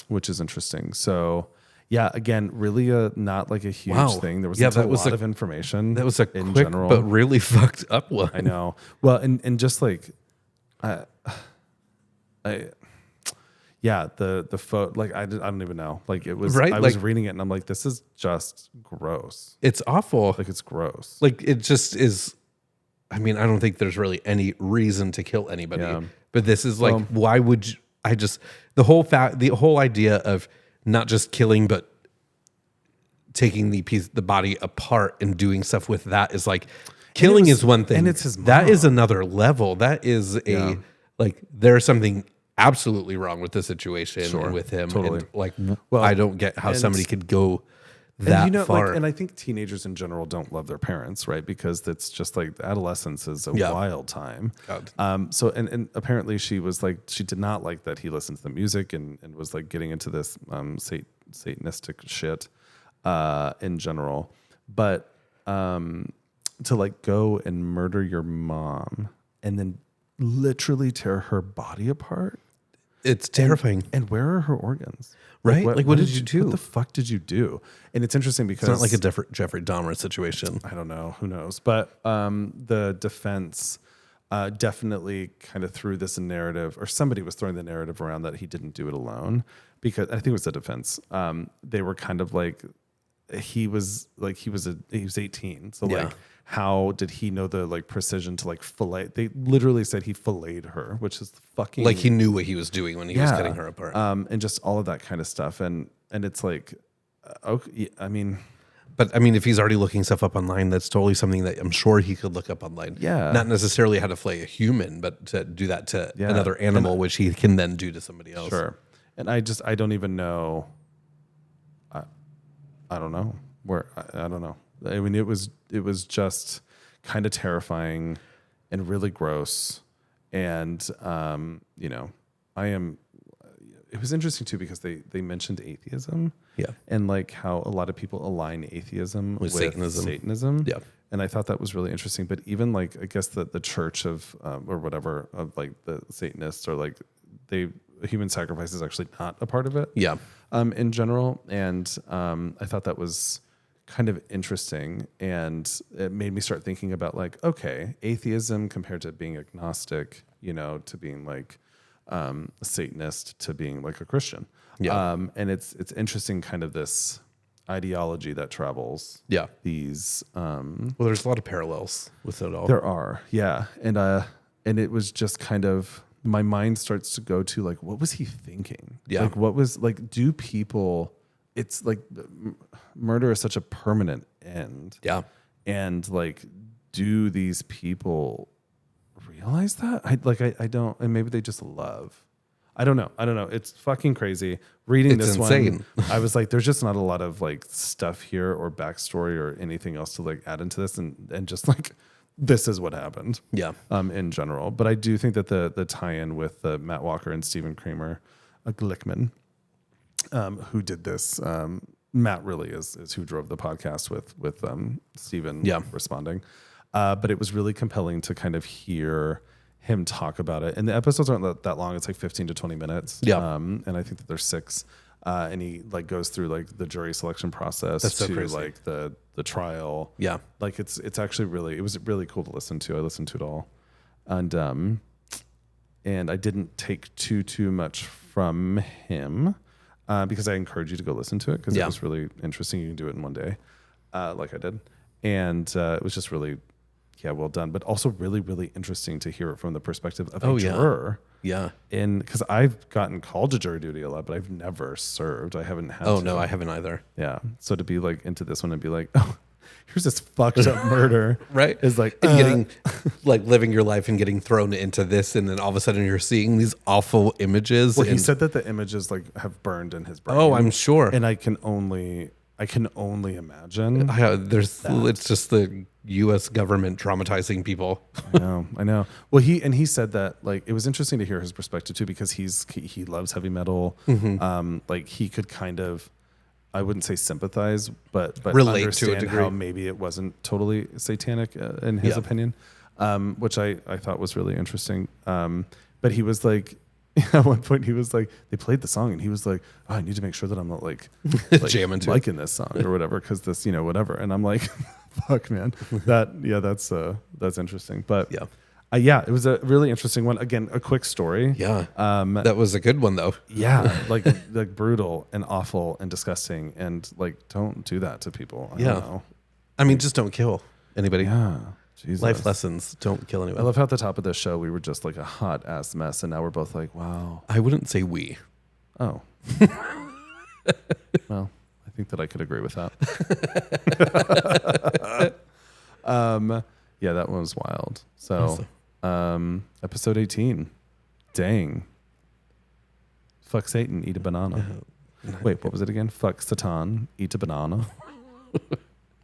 which is interesting. So, yeah, again, really not like a huge thing. There was a lot of information. That was a in quick general, but really fucked up one. I know. Well, and just like, the photo, like I don't even know. Like it was, Right? I was reading it and I'm like, this is just gross. It's awful. Like it's gross. Like it just is. I mean, I don't think there's really any reason to kill anybody, but this is like, why would you, the whole idea of not just killing, but taking the body apart and doing stuff with that is like, killing is one thing. And it's his that mom. is another level. That is like, there's something absolutely wrong with the situation and with him. Totally. And like, I don't get how somebody could go that far. Like, and I think teenagers in general don't love their parents, right? Because it's just like adolescence is a wild time. So and apparently she was like, she did not like that he listened to the music and was like getting into this satanistic shit in general. But to like go and murder your mom and then literally tear her body apart. It's terrifying. And where are her organs? Right? Like, what did you do? What the fuck did you do? And it's interesting because It's not like a Jeffrey Dahmer situation. I don't know. Who knows? But the defense definitely kind of threw this narrative, or somebody was throwing the narrative around that he didn't do it alone. Because I think it was the defense. They were kind of like, he was 18. So like, how did he know the like precision to like fillet? They literally said he filleted her, which is fucking Like he knew what he was doing when he was cutting her apart. And just all of that kind of stuff. And it's like, okay, I mean, but I mean, if he's already looking stuff up online, that's totally something that I'm sure he could look up online. Yeah. Not necessarily how to flay a human, but to do that to another animal, which he can then do to somebody else. Sure. And I don't even know. I don't know where, I don't know. I mean, it was just kind of terrifying and really gross. And, it was interesting too, because they mentioned atheism and like how a lot of people align atheism with Satanism. Yeah. And I thought that was really interesting. But even like, I guess the church of, or whatever, of like the Satanists are like, human sacrifice is actually not a part of it. Yeah. In general. And I thought that was kind of interesting. And it made me start thinking about like, okay, atheism compared to being agnostic, to being like a Satanist, to being like a Christian. Yeah. And it's interesting kind of this ideology that travels. Yeah. These well, there's a lot of parallels with it all. There are. Yeah. And it was just kind of, my mind starts to go to like, what was he thinking? Yeah. Like, what was like, do people, it's like murder is such a permanent end. Yeah. And like, do these people realize that? I don't, and maybe they just love. I don't know. It's fucking crazy. Reading this insane. One, I was like, there's just not a lot of like stuff here or backstory or anything else to like add into this, and just like, this is what happened. Yeah. In general. But I do think that the tie-in with Matt Walker and Stephen Kramer, Glickman, who did this, Matt really is who drove the podcast with Stephen responding. But it was really compelling to kind of hear him talk about it. And the episodes aren't that long. It's like 15 to 20 minutes. Yeah. And I think that there's 6. And he like goes through like the jury selection process to crazy. Like the trial. Yeah. Like it's actually it was really cool to listen to. I listened to it all. And I didn't take too much from him because I encourage you to go listen to it because it was really interesting. You can do it in one day like I did. And it was just really yeah, well done. But also really, really interesting to hear it from the perspective of a yeah. juror. Yeah. And because I've gotten called to jury duty a lot, but I've never served. I haven't had Oh, to. no, I haven't either. Yeah. So to be like into this one and be like, oh, here's this fucked up murder. Right. Is like, and getting, like, living your life and getting thrown into this. And then all of a sudden you're seeing these awful images. well, he said that the images like have burned in his brain. Oh, I'm sure. And I can only imagine. It's just the U.S. government traumatizing people. I know. Well, he said that like it was interesting to hear his perspective too, because he loves heavy metal. Like he could kind of, I wouldn't say sympathize, but relate understand to a degree how maybe it wasn't totally satanic in his opinion, which I thought was really interesting. But he was like, at one point he was like, they played the song and he was like, oh, I need to make sure that I'm not like jamming to liking this song or whatever, because this, whatever. And I'm like, fuck, man, that's interesting. But it was a really interesting one. Again, a quick story. Yeah. That was a good one though. Yeah, like brutal and awful and disgusting, and like don't do that to people. I don't know. I mean, just don't kill anybody. Yeah. Jesus. Life lessons. Don't kill anyone. I love how at the top of this show we were just like a hot ass mess, and now we're both like, wow. I wouldn't say we. Oh. Well, I think that I could agree with that. Yeah, that one was wild. So, episode 18. Dang. Fuck Satan, eat a banana. Wait, what was it again? Fuck Satan, eat a banana.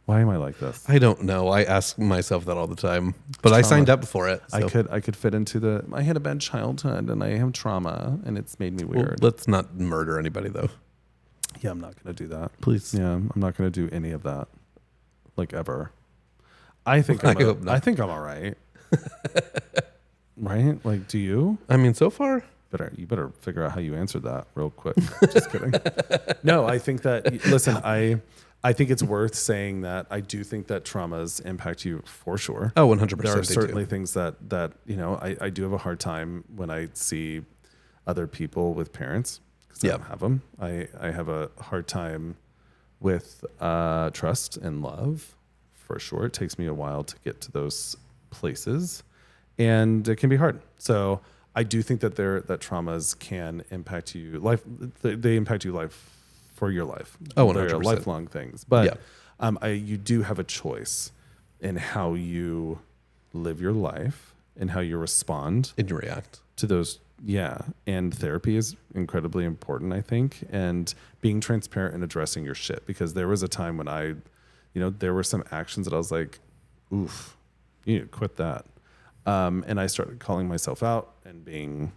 Why am I like this? I don't know. I ask myself that all the time, but I signed up for it. So. I could fit into I had a bad childhood and I have trauma and it's made me weird. Well, let's not murder anybody though. Yeah, I'm not going to do that. Please. Yeah, I'm not going to do any of that. Like ever. I think I hope not. I think I'm all right. Right? Like, do you? I mean, so far. You better figure out how you answered that real quick. Just kidding. No, I think that, listen, I think it's worth saying that I do think that traumas impact you for sure. Oh, 100%. There are certainly things that I do have a hard time when I see other people with parents, because I don't have them. I have a hard time with trust and love, for sure. It takes me a while to get to those places, and it can be hard. So I do think that that traumas can impact you life. They impact you life for your life. Oh, 100%. They're lifelong things. But you do have a choice in how you live your life and how you respond and you react to those. Yeah. And therapy is incredibly important, I think, and being transparent and addressing your shit, because there was a time when there were some actions that I was like, oof, you need to quit that. And I started calling myself out and being,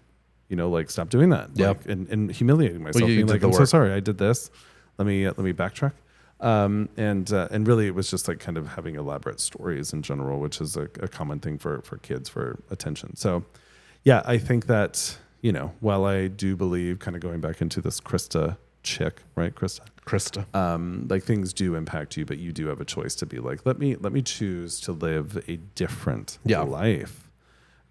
like, stop doing that. Yeah. Like, and humiliating myself. Well, being like, I'm so work. sorry I did this. Let me backtrack. And really it was just like kind of having elaborate stories in general, which is a common thing for kids for attention. So yeah, I think that, while I do believe, kind of going back into this Christa chick, right? Christa. Like things do impact you, but you do have a choice to be like, let me choose to live a different life.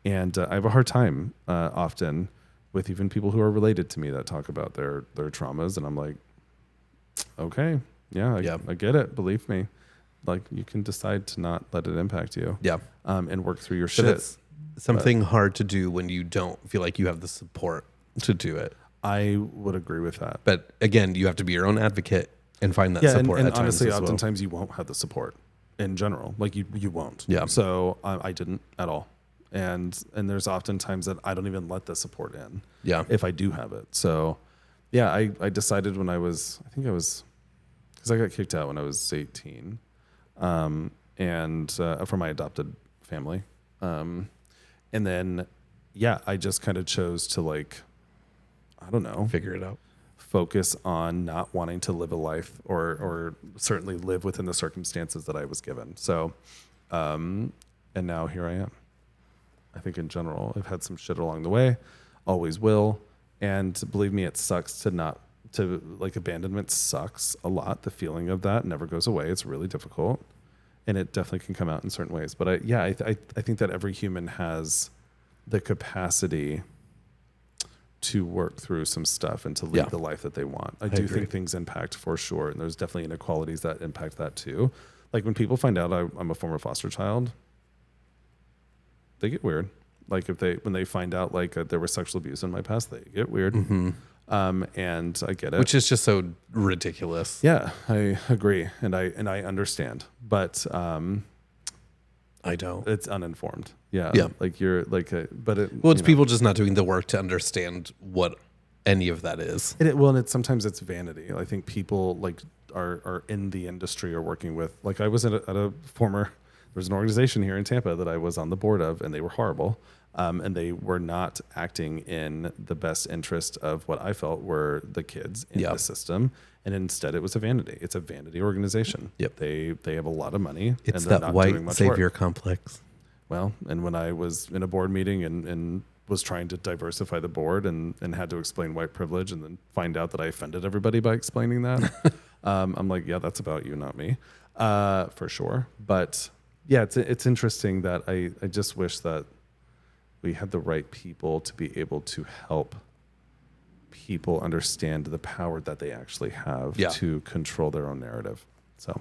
And I have a hard time often with even people who are related to me that talk about their traumas, and I'm like, okay, I get it. Believe me, like you can decide to not let it impact you. Yeah, and work through your shit. It's something hard to do when you don't feel like you have the support to do it. I would agree with that. But again, you have to be your own advocate and find that support. And honestly, oftentimes you won't have the support in general. Like you won't. Yeah. So I didn't at all. And there's oftentimes that I don't even let the support in. Yeah. If I do have it. So yeah, I decided when because I got kicked out when I was 18, and from my adopted family. And then, I just kind of chose to like, I don't know, figure it out, focus on not wanting to live a life or certainly live within the circumstances that I was given. So, and now here I am. I think in general, I've had some shit along the way, always will. And believe me, it sucks abandonment sucks a lot. The feeling of that never goes away. It's really difficult, and it definitely can come out in certain ways. But I think that every human has the capacity to work through some stuff and to live the life that they want. I do think things impact for sure. And there's definitely inequalities that impact that too. Like when people find out I'm a former foster child, they get weird. Like when they find out like there was sexual abuse in my past, they get weird. And I get it. Which is just so ridiculous. Yeah, I agree. And I understand, but, I don't. it's uninformed. Yeah. Yeah. Like you're like, It's people just not doing the work to understand what any of that is. And sometimes it's vanity. I think people like are in the industry or working with, like I was at a former, there was an organization here in Tampa that I was on the board of, and they were horrible. And they were not acting in the best interest of what I felt were the kids in the system. And instead it was a vanity. It's a vanity organization. Yep. They have a lot of money. It's and they're that not white doing much savior work. complex. Well, and when I was in a board meeting and was trying to diversify the board and had to explain white privilege and then find out that I offended everybody by explaining that, I'm like, yeah, that's about you, not me, for sure. But yeah, it's interesting that I just wish that we had the right people to be able to help people understand the power that they actually have to control their own narrative. So,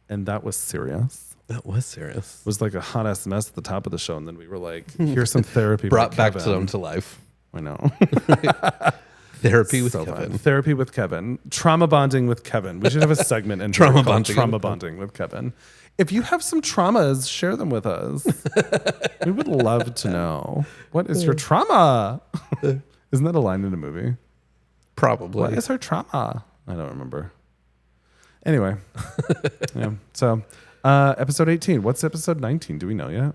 and that was serious. That was serious. It was like a hot ass mess at the top of the show, and then we were like, "Here's some therapy." Brought back Kevin. them to life. I know. Therapy with So Kevin. fun. Therapy with Kevin. Trauma bonding with Kevin. We should have a segment in Trauma here called bonding. Trauma bonding with Kevin. If you have some traumas, share them with us. We would love to know. What is your trauma? Isn't that a line in a movie? Probably. What is her trauma? I don't remember. Anyway. Yeah. So, episode 18. What's episode 19? Do we know yet?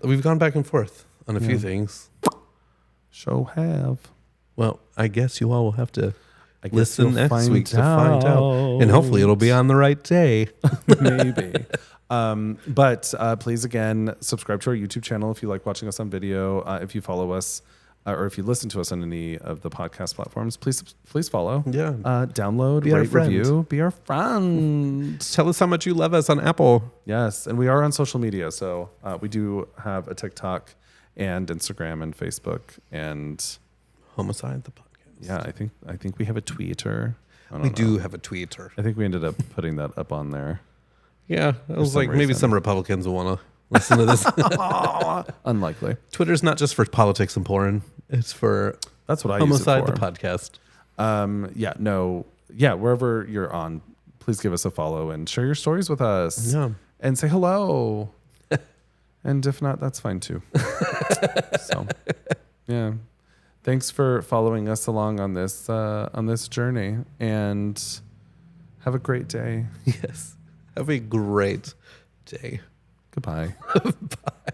We've gone back and forth on a few things. Show have. Well, I guess you all will have to I guess listen you'll next find week to find out. And hopefully it'll be on the right day. Maybe. But please, again, subscribe to our YouTube channel if you like watching us on video. If you follow us or if you listen to us on any of the podcast platforms, please follow. Yeah. Download, Be our rate, friend. review. Be our friend. Tell us how much you love us on Apple. Yes. And we are on social media. So we do have a TikTok and Instagram and Facebook. And Homicide, the podcast. yeah, I think we have a Twitter. I don't We know. do have a Twitter. I think we ended up putting that up on there. Yeah. I was some like, maybe reason. some Republicans will want to listen to this. Unlikely. Twitter's not just for politics and porn. It's for That's what I Homicide, use it the for. podcast. Wherever you're on, please give us a follow and share your stories with us. Yeah. And say hello. And if not, that's fine too. So, yeah. Thanks for following us along on this journey, and have a great day. Yes. Have a great day. Goodbye. Bye.